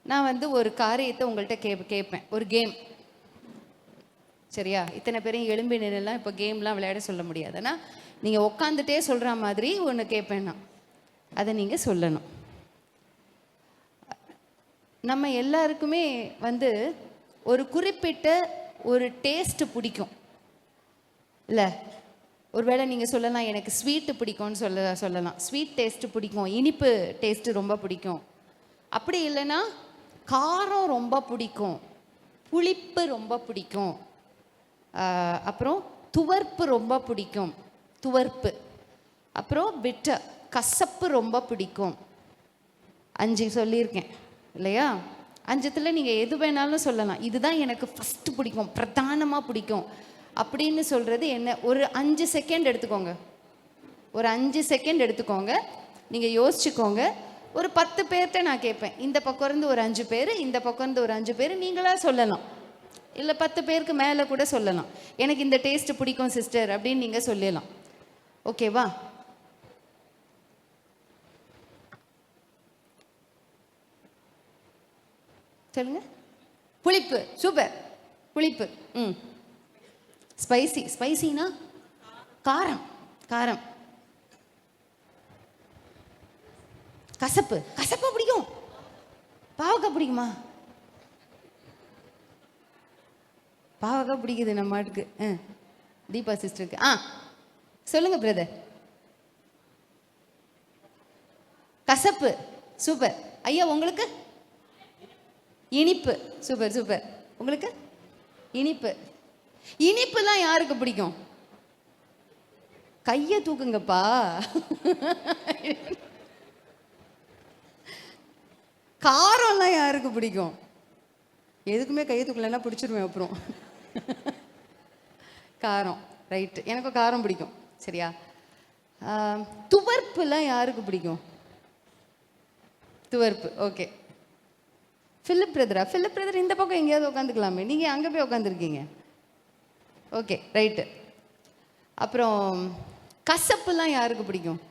நான் வந்து ஒரு காரியத்தை உங்கள்கிட்ட கேட்பேன், ஒரு கேம். சரியா? இத்தனை பேரையும் எலும்பி நின்றுலாம் இப்போ கேம்லாம் விளையாட சொல்ல முடியாது. ஆனால் நீங்கள் உட்காந்துட்டே சொல்கிற மாதிரி ஒன்று கேட்பேன் நான், அதை நீங்கள் சொல்லணும். நம்ம எல்லாருக்குமே வந்து ஒரு குறிப்பிட்ட ஒரு டேஸ்ட்டு பிடிக்கும் இல்லை? ஒருவேளை நீங்கள் சொல்லலாம் எனக்கு ஸ்வீட்டு பிடிக்கும்னு சொல்லலாம். ஸ்வீட் டேஸ்ட்டு பிடிக்கும், இனிப்பு டேஸ்ட்டு ரொம்ப பிடிக்கும். அப்படி இல்லைன்னா காரம் ரொம்ப பிடிக்கும், புளிப்பு ரொம்ப பிடிக்கும், அப்புறம் துவர்ப்பு ரொம்ப பிடிக்கும், துவர்ப்பு. அப்புறம் பிட்டர், கசப்பு ரொம்ப பிடிக்கும். 5 சொல்லியிருக்கேன் இல்லையா? 5த்தில் நீங்கள் எது வேணாலும் சொல்லலாம். இதுதான் எனக்கு ஃபஸ்ட்டு பிடிக்கும், பிரதானமாக பிடிக்கும் அப்படின்னு சொல்கிறது என்ன? ஒரு 5 செகண்ட் எடுத்துக்கோங்க. ஒரு 5 செகண்ட் எடுத்துக்கோங்க. நீங்கள் யோசிச்சுக்கோங்க. ஒரு 10 பேர்கிட்ட நான் கேட்பேன். இந்த பக்கம் இருந்து ஒரு 5 பேர், இந்த பக்கம் இருந்து ஒரு 5 பேர், நீங்களாக சொல்லலாம். இல்லை 10 பேருக்கு மேலே கூட சொல்லலாம். எனக்கு இந்த டேஸ்ட்டு பிடிக்கும் சிஸ்டர் அப்படின்னு நீங்கள் சொல்லலாம். ஓகேவா? சொல்லுங்க. புளிப்பு, சூப்பர். புளிப்பு. ஸ்பைசி, ஸ்பைசினா காரம், காரம். கசப்பு, கசப்பா பிடிக்கும். பாவக்காய் பிடிக்குமா? பாவக்காய் பிடிக்குது நம்ம மாட்டுக்கு. தீபா சிஸ்டருக்கு. சொல்லுங்க பிரதர். கசப்பு, சூப்பர். ஐயா உங்களுக்கு? இனிப்பு, சூப்பர் சூப்பர். உங்களுக்கு? இனிப்பு. இனிப்புலாம் யாருக்கு பிடிக்கும்? கையை தூக்குங்கப்பா. காரம்லாம் யாருக்கு பிடிக்கும்? எதுக்குமே கையை தூக்கலன்னா பிடிச்சிருவேன் அப்புறம். காரம், ரைட்டு. எனக்கும் காரம் பிடிக்கும். சரியா? துவர்ப்புலாம் யாருக்கு பிடிக்கும்? துவர்ப்பு, ஓகே. ஃபிலிப் பிரதரா? ஃபிலிப் பிரதர் இந்த பக்கம் எங்கேயாவது உட்காந்துக்கலாமே, நீங்கள் அங்கே போய் உட்காந்துருக்கீங்க. Okay, right. அப்புறம் கசப்புலாம் யாருக்கு பிடிக்கும்?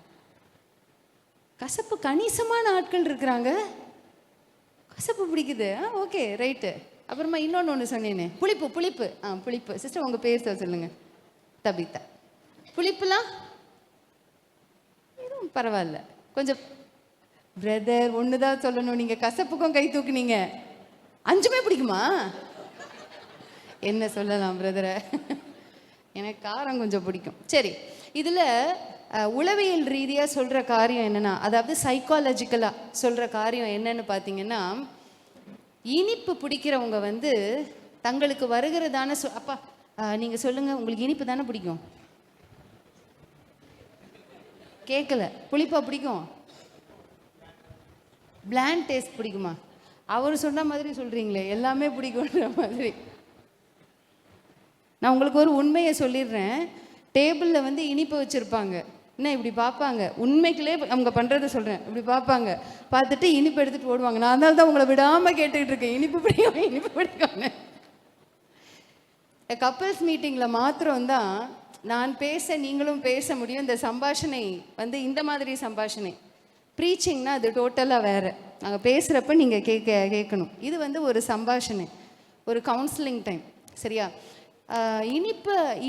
கசப்பு கணிசமான ஆட்கள் இருக்கிறாங்க. கசப்பு பிடிக்குது. Okay, right. அப்புறமா இன்னொன்று சொன்னேனே, புளிப்பு. புளிப்பு, புளிப்பு. சிஸ்டர் உங்கள் பேர் சொல்லுங்கள். தபிதா. புளிப்புலாம் எதுவும் பரவாயில்ல. கொஞ்சம் பிரதர் ஒன்று தான் சொல்லணும். நீங்கள் கசப்புக்கும் கை தூக்குனீங்க. 5மே பிடிக்குமா? என்ன சொல்லலாம் பிரதரை? எனக்கு காரம் கொஞ்சம் பிடிக்கும். சரி, இதில் உளவியல் ரீதியாக சொல்கிற காரியம் என்னென்னா, அதாவது சைக்காலஜிக்கலாக சொல்கிற காரியம் என்னன்னு பார்த்தீங்கன்னா, இனிப்பு பிடிக்கிறவங்க வந்து தங்களுக்கு வருகிறதான அப்பா நீங்கள் சொல்லுங்கள், உங்களுக்கு இனிப்பு தானே பிடிக்கும்? கேட்கல. புளிப்பா பிடிக்கும்? பிளாண்ட் டேஸ்ட் பிடிக்குமா? அவர் சொன்ன மாதிரி சொல்கிறீங்களே, எல்லாமே பிடிக்குன்ற மாதிரி. நான் உங்களுக்கு ஒரு உண்மையை சொல்லிடுறேன். டேபிளில் வந்து இனிப்பு வச்சுருப்பாங்க. என்ன இப்படி பார்ப்பாங்க, உண்மைக்குள்ளே அவங்க பண்ணுறதை சொல்கிறேன். இப்படி பார்ப்பாங்க, பார்த்துட்டு இனிப்பு எடுத்துகிட்டு ஓடுவாங்க. நான் அதனால தான் உங்களை விடாமல் கேட்டுக்கிட்டு இருக்கேன், இனிப்பு பிடிக்கும் இனிப்பு பிடிக்கும்னு. கப்பல்ஸ் மீட்டிங்கில் மாத்திரம்தான் நான் பேச நீங்களும் பேச முடியும். இந்த சம்பாஷணை வந்து இந்த மாதிரி சம்பாஷணை. ப்ரீச்சிங்னா அது டோட்டலாக வேறு. நாங்கள் பேசுகிறப்ப நீங்கள் கேட்கணும். இது வந்து ஒரு சம்பாஷணை, ஒரு கவுன்சிலிங் டைம். சரியா?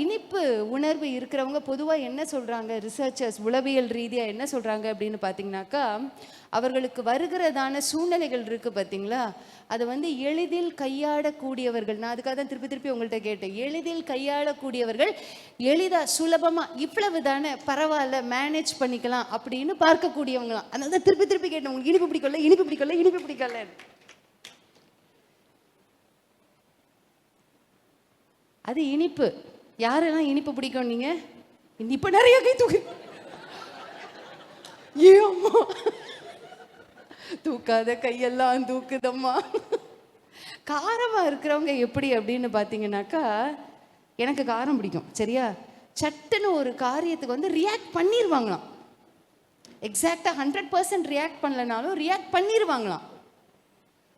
இனிப்பு உணர்வு இருக்கிறவங்க பொதுவாக என்ன சொல்கிறாங்க, ரிசர்ச்சர்ஸ் உளவியல் ரீதியாக என்ன சொல்கிறாங்க அப்படின்னு பார்த்தீங்கன்னாக்கா, அவர்களுக்கு வருகிறதான சூழ்நிலைகள் இருக்குது பார்த்தீங்களா, அதை வந்து எளிதில் கையாளக்கூடியவர்கள். நான் அதுக்காக தான் திருப்பி உங்கள்கிட்ட கேட்டேன். எளிதில் கையாளக்கூடியவர்கள், எளிதாக சுலபமாக இவ்வளவு தானே பரவாயில்ல மேனேஜ் பண்ணிக்கலாம் அப்படின்னு பார்க்கக்கூடியவங்களாம். அதனால தான் திருப்பி கேட்டேன், உங்களுக்கு இனிப்பு பிடிக்கல இனிப்பு பிடிக்கல இனிப்பு பிடிக்கல. அது இனிப்பு. யாரெல்லாம் இனிப்பு பிடிக்கும்? நீங்கள் இப்போ நிறைய கை தூக்கு. ஏம்மா தூக்காத கையெல்லாம் தூக்குதம்மா. காரமாக இருக்கிறவங்க எப்படி அப்படின்னு பார்த்தீங்கன்னாக்கா, எனக்கு காரம் பிடிக்கும். சரியா? சட்டுன்னு ஒரு காரியத்துக்கு வந்து ரியாக்ட் பண்ணிடுவாங்களாம். எக்ஸாக்டாக 100% ரியாக்ட் பண்ணலனாலும் ரியாக்ட் பண்ணிடுவாங்களாம்.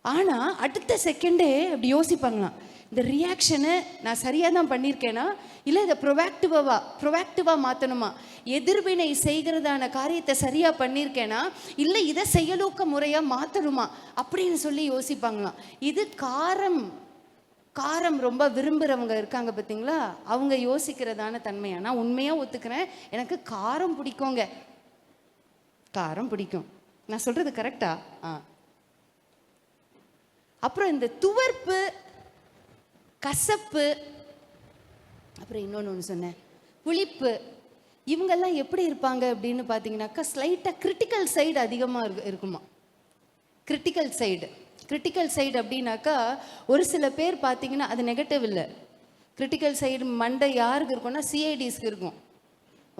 ஆனால் அடுத்த செகண்டே அப்படி யோசிப்பாங்களாம், இந்த ரியாக்ஷனை நான் சரியாக தான் பண்ணியிருக்கேனா, இல்லை இதை ப்ரொவாக்டிவாக மாற்றணுமா, எதிர்வினை செய்கிறதான காரியத்தை சரியாக பண்ணியிருக்கேனா, இல்லை இதை செயலூக்க முறையாக மாற்றணுமா அப்படின்னு சொல்லி யோசிப்பாங்களாம். இது காரம் ரொம்ப விரும்புகிறவங்க இருக்காங்க பார்த்தீங்களா, அவங்க யோசிக்கிறதான தன்மையா. நான் உண்மையாக ஒத்துக்கிறேன், எனக்கு காரம் பிடிக்குங்க, காரம் பிடிக்கும். நான் சொல்கிறது கரெக்டா? அப்புறம் இந்த துவர்ப்பு, கசப்பு, அப்புறம் இன்னொன்று சொன்னேன், புளிப்பு, இவங்கெல்லாம் எப்படி இருப்பாங்க அப்படின்னு பார்த்தீங்கன்னாக்கா ஸ்லைட்டாக கிரிட்டிக்கல் சைடு அதிகமாக இருக்குமா. கிரிட்டிக்கல் சைடு அப்படின்னாக்கா ஒரு சில பேர் பார்த்தீங்கன்னா அது நெகட்டிவ் இல்லை. கிரிட்டிக்கல் சைடு மண்டை யாருக்கு இருக்கும்னா சிஐடிஸ்க்கு இருக்கும்.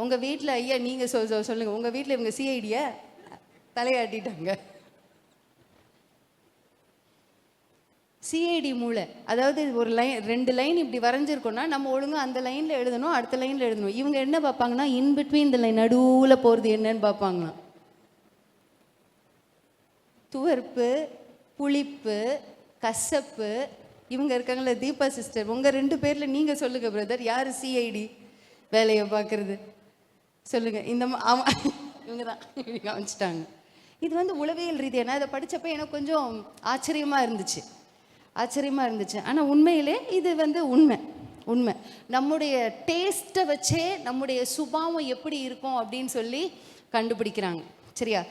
உங்கள் வீட்டில் ஐயா நீங்கள் சொல்லுங்கள், உங்கள் வீட்டில் இவங்க சிஐடியை தலையாட்டிட்டாங்க. சிஐடி மூளை, அதாவது ஒரு லைன் 2 லைன் இப்படி வரைஞ்சிருக்கோன்னா நம்ம ஒழுங்காக அந்த லைனில் எழுதணும், அடுத்த லைனில் எழுதணும். இவங்க என்ன பார்ப்பாங்கன்னா இன்பிட்வீன் இந்த லைன் நடுவில் போகிறது என்னன்னு பார்ப்பாங்களாம். துவர்ப்பு, புளிப்பு, கசப்பு, இவங்க இருக்காங்களே தீபா சிஸ்டர், உங்கள் 2 பேரில் நீங்கள் சொல்லுங்கள் பிரதர், யார் சிஐடி வேலையை பார்க்குறது சொல்லுங்கள். இந்த இவங்க தான் கவனிச்சிட்டாங்க. இது வந்து உளவியல் ரீதியாக நான் இதை படித்தப்போ எனக்கு கொஞ்சம் ஆச்சரியமாக இருந்துச்சு. ஆனால் உண்மையிலே இது வந்து உண்மை. நம்முடைய டேஸ்ட்டை வச்சே நம்முடைய சுபாவம் எப்படி இருக்கும் அப்படின்னு சொல்லி கண்டுபிடிக்கிறாங்க. சரியா?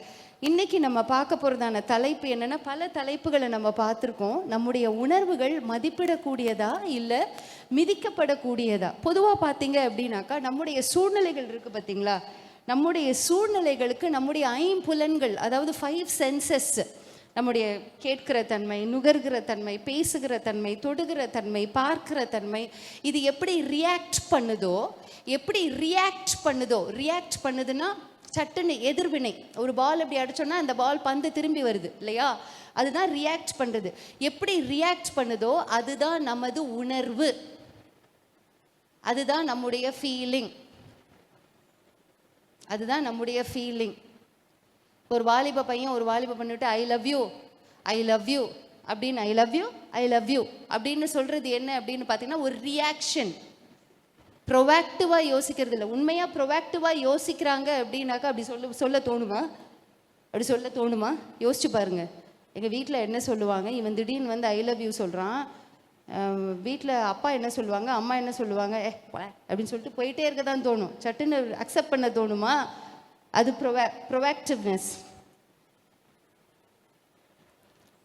இன்னைக்கு நம்ம பார்க்க போகிறதான தலைப்பு என்னென்னா, பல தலைப்புகளை நம்ம பார்த்துருக்கோம். நம்முடைய உணர்வுகள் மதிப்பிடக்கூடியதா இல்லை மிதிக்கப்படக்கூடியதா? பொதுவாக பார்த்தீங்க அப்படின்னாக்கா நம்முடைய சூழ்நிலைகள் இருக்குது பார்த்தீங்களா, நம்முடைய சூழ்நிலைகளுக்கு நம்முடைய 5 புலன்கள், அதாவது 5 சென்சஸ், நம்முடைய கேட்கிற தன்மை, நுகர்கிற தன்மை, பேசுகிற தன்மை, தொடுகிற தன்மை, பார்க்கிற தன்மை, இது எப்படி ரியாக்ட் பண்ணுதுன்னா சட்டுன்னு எதிர்வினை. ஒரு பால் அப்படி அடிச்சோன்னா அந்த பால் பந்து திரும்பி வருது இல்லையா, அதுதான் ரியாக்ட் பண்ணுறது. எப்படி ரியாக்ட் பண்ணுதோ அதுதான் நமது உணர்வு, அதுதான் நம்முடைய ஃபீலிங். ஒரு வாலிப பையன் ஒரு வாலிப பண்ணிவிட்டு ஐ லவ் யூ அப்படின்னு ஐ லவ் யூ அப்படின்னு சொல்கிறது என்ன அப்படின்னு பார்த்தீங்கன்னா ஒரு ரியாக்ஷன். ப்ரொவாக்டிவாக யோசிக்கிறது இல்லை. உண்மையாக ப்ரொவாக்டிவாக யோசிக்கிறாங்க அப்படின்னாக்கா அப்படி சொல்ல தோணுமா? யோசிச்சு பாருங்க. எங்கள் வீட்டில் என்ன சொல்லுவாங்க, இவன் திடீர்னு வந்து ஐ லவ் யூ சொல்கிறான், வீட்டில் அப்பா என்ன சொல்லுவாங்க, அம்மா என்ன சொல்லுவாங்க, அப்படின்னு சொல்லிட்டு போயிட்டே இருக்க தான் தோணும். சட்டுன்னு அக்செப்ட் பண்ண தோணுமா? அது ப்ரொவாக்டிவ்னஸ்.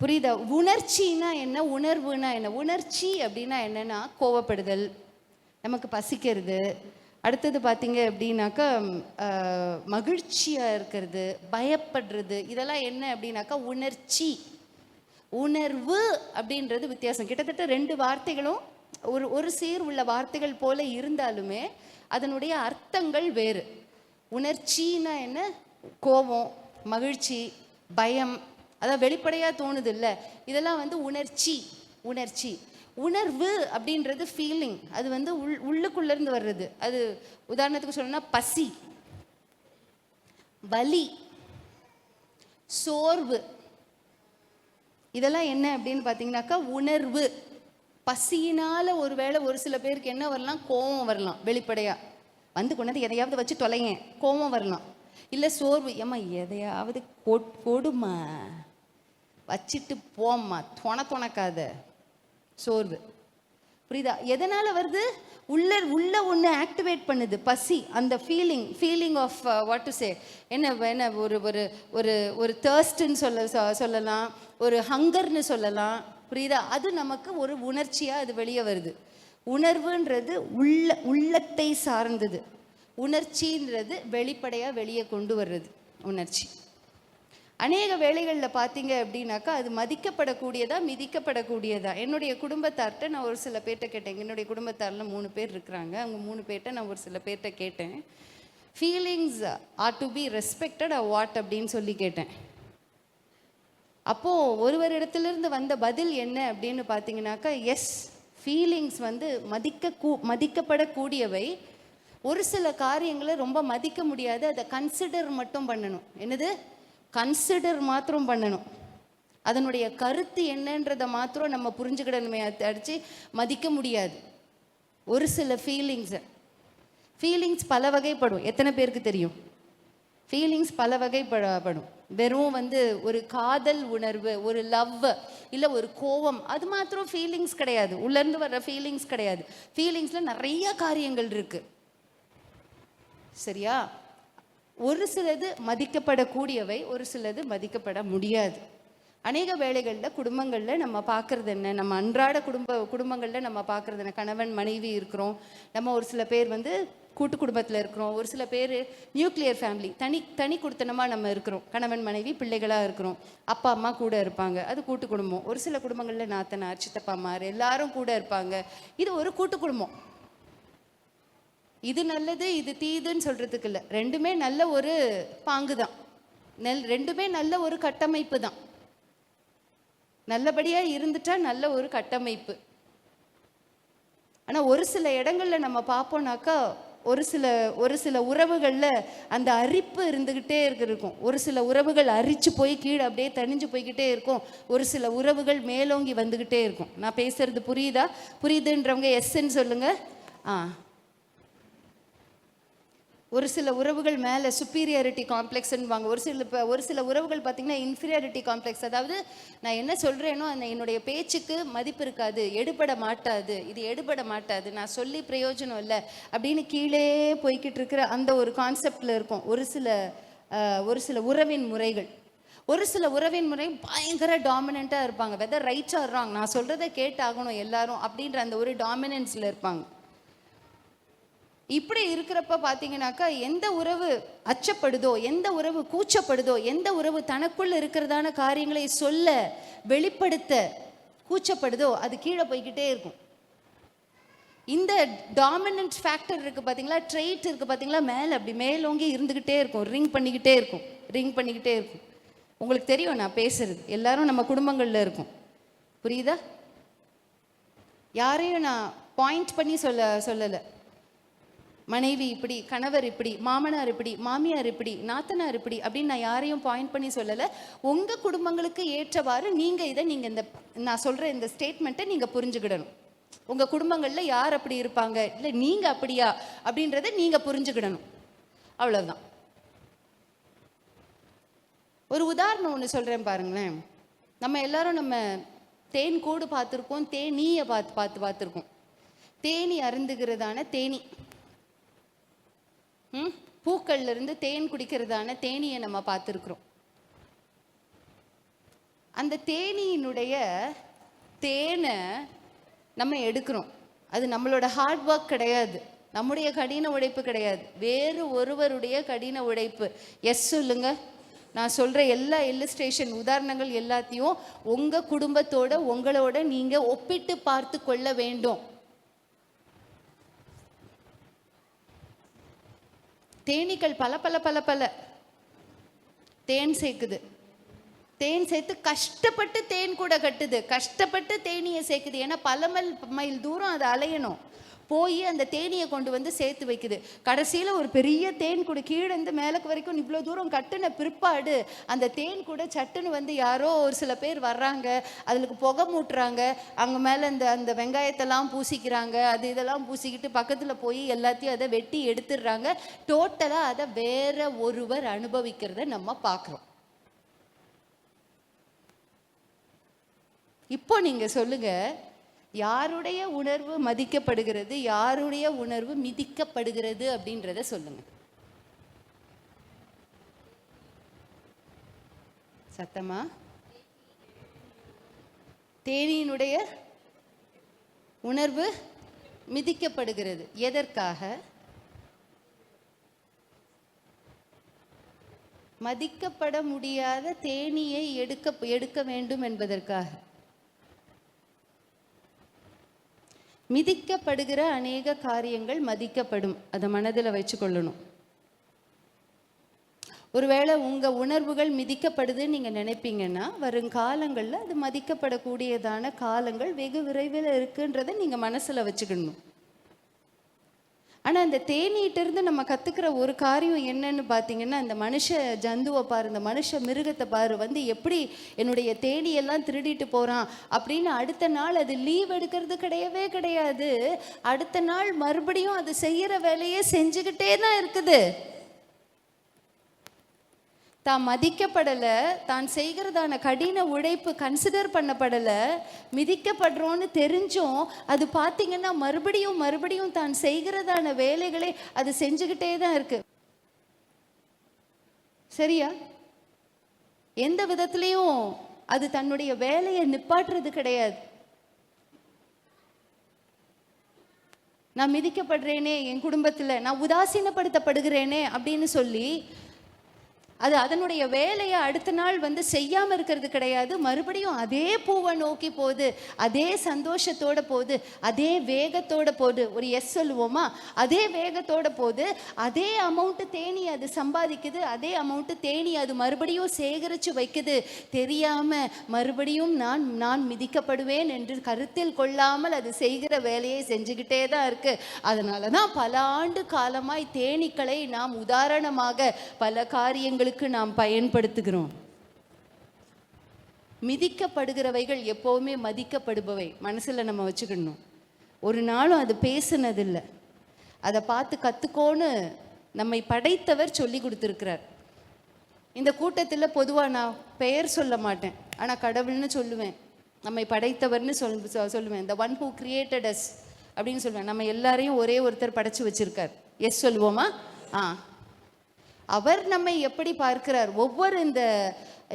புரியுதா? உணர்ச்சின்னா என்ன, உணர்வுனா என்ன? உணர்ச்சி அப்படின்னா என்னன்னா கோவப்படுதல், நமக்கு பசிக்கிறது, அடுத்தது பார்த்தீங்க அப்படின்னாக்கா மகிழ்ச்சியாக இருக்கிறது, பயப்படுறது, இதெல்லாம் என்ன அப்படின்னாக்கா உணர்ச்சி. உணர்வு அப்படின்றது வித்தியாசம். கிட்டத்தட்ட 2 வார்த்தைகளும் ஒரு சீர் உள்ள வார்த்தைகள் போல இருந்தாலுமே அதனுடைய அர்த்தங்கள் வேறு. உணர்ச்சின்னா என்ன? கோபம், மகிழ்ச்சி, பயம், அதான் வெளிப்படையாக தோணுது இல்லை, இதெல்லாம் வந்து உணர்ச்சி. உணர்வு அப்படின்றது ஃபீலிங், அது வந்து உள்ளுக்குள்ளேருந்து வர்றது. அது உதாரணத்துக்கு சொல்லணும்னா பசி, வலி, சோர்வு, இதெல்லாம் என்ன அப்படின்னு பார்த்தீங்கன்னாக்கா உணர்வு. பசியினால் ஒருவேளை ஒரு சில பேருக்கு என்ன வரலாம், கோபம் வரலாம், வெளிப்படையாக வந்து கொண்டாந்து எதையாவது வச்சு தொலைங்க, கோபம் வரலாம். இல்லை சோர்வு, ஏம்மா எதையாவது கொடுமா, வச்சுட்டு போம்மா, தொணக்காத, சோர்வு. புரியுதா? எதனால் வருது? உள்ள ஒன்று ஆக்டிவேட் பண்ணுது, பசி, அந்த feeling of what to say, என்ன ஒரு ஒரு ஒரு ஒரு தேர்ஸ்ட்ன்னு சொல்லலாம், ஒரு ஹங்கர்னு சொல்லலாம். புரியுதா? அது நமக்கு ஒரு உணர்ச்சியாக அது வெளியே வருது. உணர்வுன்றது உள்ளத்தை சார்ந்தது, உணர்ச்சின்றது வெளிப்படையாக வெளியே கொண்டு வர்றது உணர்ச்சி. அநேக வேளைகளில் பார்த்தீங்க அப்படின்னாக்கா அது மதிக்கப்படக்கூடியதா மிதிக்கப்படக்கூடியதா. என்னுடைய குடும்பத்தார்கிட்ட நான் ஒரு சில பேர்கிட்ட கேட்டேன். என்னுடைய குடும்பத்தாரில் 3 பேர் இருக்கிறாங்க. அவங்க 3 பேர்கிட்ட நான் ஒரு சில பேர்கிட்ட கேட்டேன், feelings are to be respected or what அப்படின்னு சொல்லி கேட்டேன். அப்போது ஒருவரிடத்துலேருந்து வந்த பதில் என்ன அப்படின்னு பார்த்தீங்கன்னாக்கா, எஸ், ஃபீலிங்ஸ் வந்து மதிக்கப்படக்கூடியவை. ஒரு சில காரியங்களை ரொம்ப மதிக்க முடியாது, அதை கன்சிடர் மட்டும் பண்ணணும். என்னது? கன்சிடர் மாத்திரம் பண்ணணும். அதனுடைய கருத்து என்னன்றதை மாத்திரம் நம்ம புரிஞ்சுக்கிடணுமே அடிச்சு மதிக்க முடியாது. ஒரு சில ஃபீலிங்ஸ் பல வகைப்படும். எத்தனை பேருக்கு தெரியும்? ஃபீலிங்ஸ் பல வகைப்படும். வெறும் ஒரு காதல் உணர்வு, ஒரு லவ், இல்லை ஒரு கோவம், அது மாத்திரம் ஃபீலிங்ஸ் கிடையாது. உள்ளேருந்து வர்ற ஃபீலிங்ஸ் கிடையாது. ஃபீலிங்ஸில் நிறைய காரியங்கள் இருக்கு. சரியா? ஒரு சிலது மதிக்கப்படக்கூடியவை, ஒரு சிலது மதிக்கப்பட முடியாது. அநேக வேளைகளில் குடும்பங்களில் நம்ம பார்க்குறது என்ன, நம்ம அன்றாட குடும்பங்களில் நம்ம பார்க்குறது என்ன, கணவன் மனைவி இருக்கிறோம், நம்ம ஒரு சில பேர் கூட்டு குடும்பத்தில் இருக்கிறோம், ஒரு சில பேர் நியூக்ளியர் ஃபேமிலி, தனி குடுத்தனமாக நம்ம இருக்கிறோம், கணவன் மனைவி பிள்ளைகளாக இருக்கிறோம், அப்பா அம்மா கூட இருப்பாங்க, அது கூட்டு குடும்பம். ஒரு சில குடும்பங்களில் நாத்தனார் சித்தப்பாமார் எல்லாரும் கூட இருப்பாங்க, இது ஒரு கூட்டு குடும்பம். இது நல்லது இது தீதுன்னு சொல்கிறதுக்கு இல்லை, ரெண்டுமே நல்ல ஒரு பாங்கு தான், ரெண்டுமே நல்ல ஒரு கட்டமைப்பு தான். நல்லபடியாக இருந்துட்டா நல்ல ஒரு கட்டமைப்பு. ஆனால் ஒரு சில இடங்களில் நம்ம பார்ப்போம்னாக்கா ஒரு சில உறவுகளில் அந்த அரிப்பு இருந்துக்கிட்டே இருக்கும். ஒரு சில உறவுகள் அரிச்சு போய் கீழே அப்படியே தனிஞ்சு போய்கிட்டே இருக்கும். ஒரு சில உறவுகள் மேலோங்கி வந்துக்கிட்டே இருக்கும். நான் பேசுறது புரியுதுன்றவங்க எஸ்ன்னு சொல்லுங்க. ஒரு சில உறவுகள் மேலே சுப்பீரியாரிட்டி காம்ப்ளெக்ஸ்ன்னுவாங்க. ஒரு சில உறவுகள் பார்த்திங்கன்னா இன்ஃபீரியாரிட்டி காம்ப்ளெக்ஸ். அதாவது நான் என்ன சொல்கிறேனோ அந்த என்னுடைய பேச்சுக்கு மதிப்பு இருக்காது, எடுபட மாட்டாது, நான் சொல்லி பிரயோஜனம் இல்லை அப்படின்னு கீழே போய்கிட்டு இருக்கிற அந்த ஒரு கான்செப்டில் இருக்கும் ஒரு சில உறவின் முறைகள். ஒரு சில உறவின் முறை பயங்கர டாமினண்ட்டாக இருப்பாங்க. வெதர் ரைட் ஆர் ராங், நான் சொல்கிறத கேட்டாகணும் எல்லாரும் அப்படின்ற அந்த ஒரு டாமினன்ஸில் இருப்பாங்க. இப்படி இருக்கிறப்ப பார்த்தீங்கன்னாக்கா எந்த உறவு அச்சப்படுதோ, எந்த உறவு கூச்சப்படுதோ, எந்த உறவு தனக்குள்ள இருக்கிறதான காரியங்களை சொல்ல வெளிப்படுத்த கூச்சப்படுதோ அது கீழே போய்கிட்டே இருக்கும். இந்த டாமினன்ட் ஃபேக்டர் இருக்கு பார்த்தீங்களா, ட்ரெயிட் இருக்கு பார்த்தீங்களா, மேலே அப்படி மேலோங்கி இருந்துக்கிட்டே இருக்கும், ரிங் பண்ணிக்கிட்டே இருக்கும். உங்களுக்கு தெரியும் நான் பேசுறது, எல்லாரும் நம்ம குடும்பங்களில் இருக்கும். புரியுதா? யாரையும் நான் பாயிண்ட் பண்ணி சொல்லலை. மனைவி இப்படி, கணவர் இப்படி, மாமனார் இப்படி, மாமியார் இப்படி, நாத்தனார் இப்படி அப்படின்னு நான் யாரையும் பாயிண்ட் பண்ணி சொல்லலை. உங்கள் குடும்பங்களுக்கு ஏற்றவாறு நீங்கள் இந்த நான் சொல்கிற இந்த ஸ்டேட்மெண்ட்டை நீங்கள் புரிஞ்சுக்கிடணும். உங்கள் குடும்பங்களில் யார் அப்படி இருப்பாங்க, இல்லை நீங்கள் அப்படியா அப்படின்றத நீங்கள் புரிஞ்சுக்கிடணும். அவ்வளோதான். ஒரு உதாரணம் ஒன்று சொல்கிறேன் பாருங்களேன். நம்ம எல்லாரும் நம்ம தேன் கூடு பார்த்துருக்கோம், தேனீயை பார்த்துருக்கோம். தேனி அருந்துகிறதான தேனி, பூக்கள்ல இருந்து தேன் குடிக்கிறதான தேனியை நம்ம பார்த்துருக்குறோம். அந்த தேனியினுடைய தேனை நம்ம எடுக்கிறோம். அது நம்மளோட ஹார்ட் ஒர்க் கிடையாது, நம்முடைய கடின உழைப்பு கிடையாது, வேறு ஒருவருடைய கடின உழைப்பு. எஸ் சொல்லுங்க. நான் சொல்ற எல்லா இல்லஸ்ட்ரேஷன் உதாரணங்கள் எல்லாத்தையும் உங்க குடும்பத்தோட உங்களோட நீங்க ஒப்பிட்டு பார்த்து கொள்ள வேண்டும். தேனீக்கள் பல தேன் சேர்க்குது, தேன் சேர்த்து கஷ்டப்பட்டு தேன் கூட கட்டுது, கஷ்டப்பட்டு தேனியை சேர்க்குது. ஏன்னா பல மைல் தூரம் அதை அலையணும், போய் அந்த தேனியை கொண்டு சேர்த்து வைக்குது. கடைசியில் ஒரு பெரிய தேன் கூட கீழே இருந்து மேலக்கு வரைக்கும் இவ்வளோ தூரம் கட்டுன பிற்பாடு அந்த தேன் கூட சட்டுன்னு யாரோ ஒரு சில பேர் வர்றாங்க, அதுக்கு புகை மூட்டுறாங்க, அங்கே மேலே அந்த வெங்காயத்தெல்லாம் பூசிக்கிறாங்க, அது இதெல்லாம் பூசிக்கிட்டு பக்கத்தில் போய் எல்லாத்தையும் அதை வெட்டி எடுத்துடுறாங்க. டோட்டலாக அதை வேற ஒருவர் அனுபவிக்கிறத நம்ம பார்க்குறோம். இப்போ நீங்கள் சொல்லுங்கள், யாருடைய உணர்வு மதிக்கப்படுகிறது, யாருடைய உணர்வு மிதிக்கப்படுகிறது அப்படின்றத சொல்லுங்க. சத்தமா? தேனியினுடைய உணர்வு மிதிக்கப்படுகிறது. எதற்காக? மதிக்கப்பட முடியாத தேனியை எடுக்க வேண்டும் என்பதற்காக. மிதிக்கப்படுகிற அநேக காரியங்கள் மதிக்கப்படும், அதை மனதில் வச்சுக்கொள்ளணும். ஒருவேளை உங்கள் உணர்வுகள் மிதிக்கப்படுதுன்னு நீங்கள் நினைப்பீங்கன்னா வருங்காலங்களில் அது மதிக்கப்படக்கூடியதான காலங்கள் வெகு விரைவில் இருக்குன்றதை நீங்கள் மனசில் வச்சுக்கணும். ஆனால் அந்த தேனீட்டிருந்து நம்ம கற்றுக்கிற ஒரு காரியம் என்னன்னு பார்த்தீங்கன்னா, இந்த மனுஷ ஜந்துவை பாரு, இந்த மனுஷ மிருகத்தை பாரு, வந்து எப்படி என்னுடைய தேனியெல்லாம் திருடிட்டு போகிறான் அப்படின்னு அடுத்த நாள் அது லீவ் எடுக்கிறது கிடையவே கிடையாது. அடுத்த நாள் மறுபடியும் அது செய்கிற வேலையே செஞ்சுக்கிட்டே தான் இருக்குது. தான் மதிக்கப்படலை, தான் செய்கிறதான கடின உழைப்பு கன்சிடர் பண்ணப்படலை, மிதிக்கப்படுறோன்னு தெரிஞ்சும் அது பார்த்தீங்கன்னா மறுபடியும் மறுபடியும் தான் செய்கிறதான வேலைகளை அது செஞ்சுக்கிட்டே தான் இருக்கு. சரியா? எந்த விதத்துலையும் அது தன்னுடைய வேலையை நிப்பாட்டுறது கிடையாது. நான் மிதிக்கப்படுறேனே என் குடும்பத்தில், நான் உதாசீனப்படுத்தப்படுகிறேனே அப்படின்னு சொல்லி அது அதனுடைய வேலையை அடுத்த நாள் வந்து செய்யாமல் இருக்கிறது கிடையாது. மறுபடியும் அதே பூவை நோக்கி போகுது, அதே சந்தோஷத்தோட போகுது, அதே வேகத்தோட போகுது. ஒரு எஸ் சொல்லுவோமா? அதே வேகத்தோட போகுது. அதே அமௌண்ட்டு தேனி அது சம்பாதிக்குது, அதே அமௌண்ட்டு தேனி அது மறுபடியும் சேகரித்து வைக்குது. தெரியாமல் மறுபடியும் நான் நான் மிதிக்கப்படுவேன் என்று கருத்தில் கொள்ளாமல் அது செய்கிற வேலையை செஞ்சுக்கிட்டே தான் இருக்கு. அதனால தான் பல ஆண்டு காலமாய் தேனீக்களை நாம் உதாரணமாக பல காரியங்கள் நாம் பயன்படுத்துகிறோம். மிதிக்கப்படுகிறவைகள் எப்பவுமே மதிக்கப்படுபவை. மனசுல நம்ம வச்சுக்கணும். ஒரு நாளும் அது பேசுனதில்லை. அதை பார்த்து கத்துக்கோன்னு நம்மை படைத்தவர் சொல்லி கொடுத்துருக்கிறார். இந்த கூட்டத்தில் பொதுவாக நான் பெயர் சொல்ல மாட்டேன், ஆனால் கடவுள்னு சொல்லுவேன். நம்மை படைத்தவர்னு சொல்லுவேன். the one who created us அப்படின்னு சொல்லுவேன். நம்ம எல்லாரையும் ஒரே ஒருத்தர் படைச்சு வச்சிருக்கார். எஸ் சொல்லுவோமா? அவர் நம்மை எப்படி பார்க்கிறார்? ஒவ்வொரு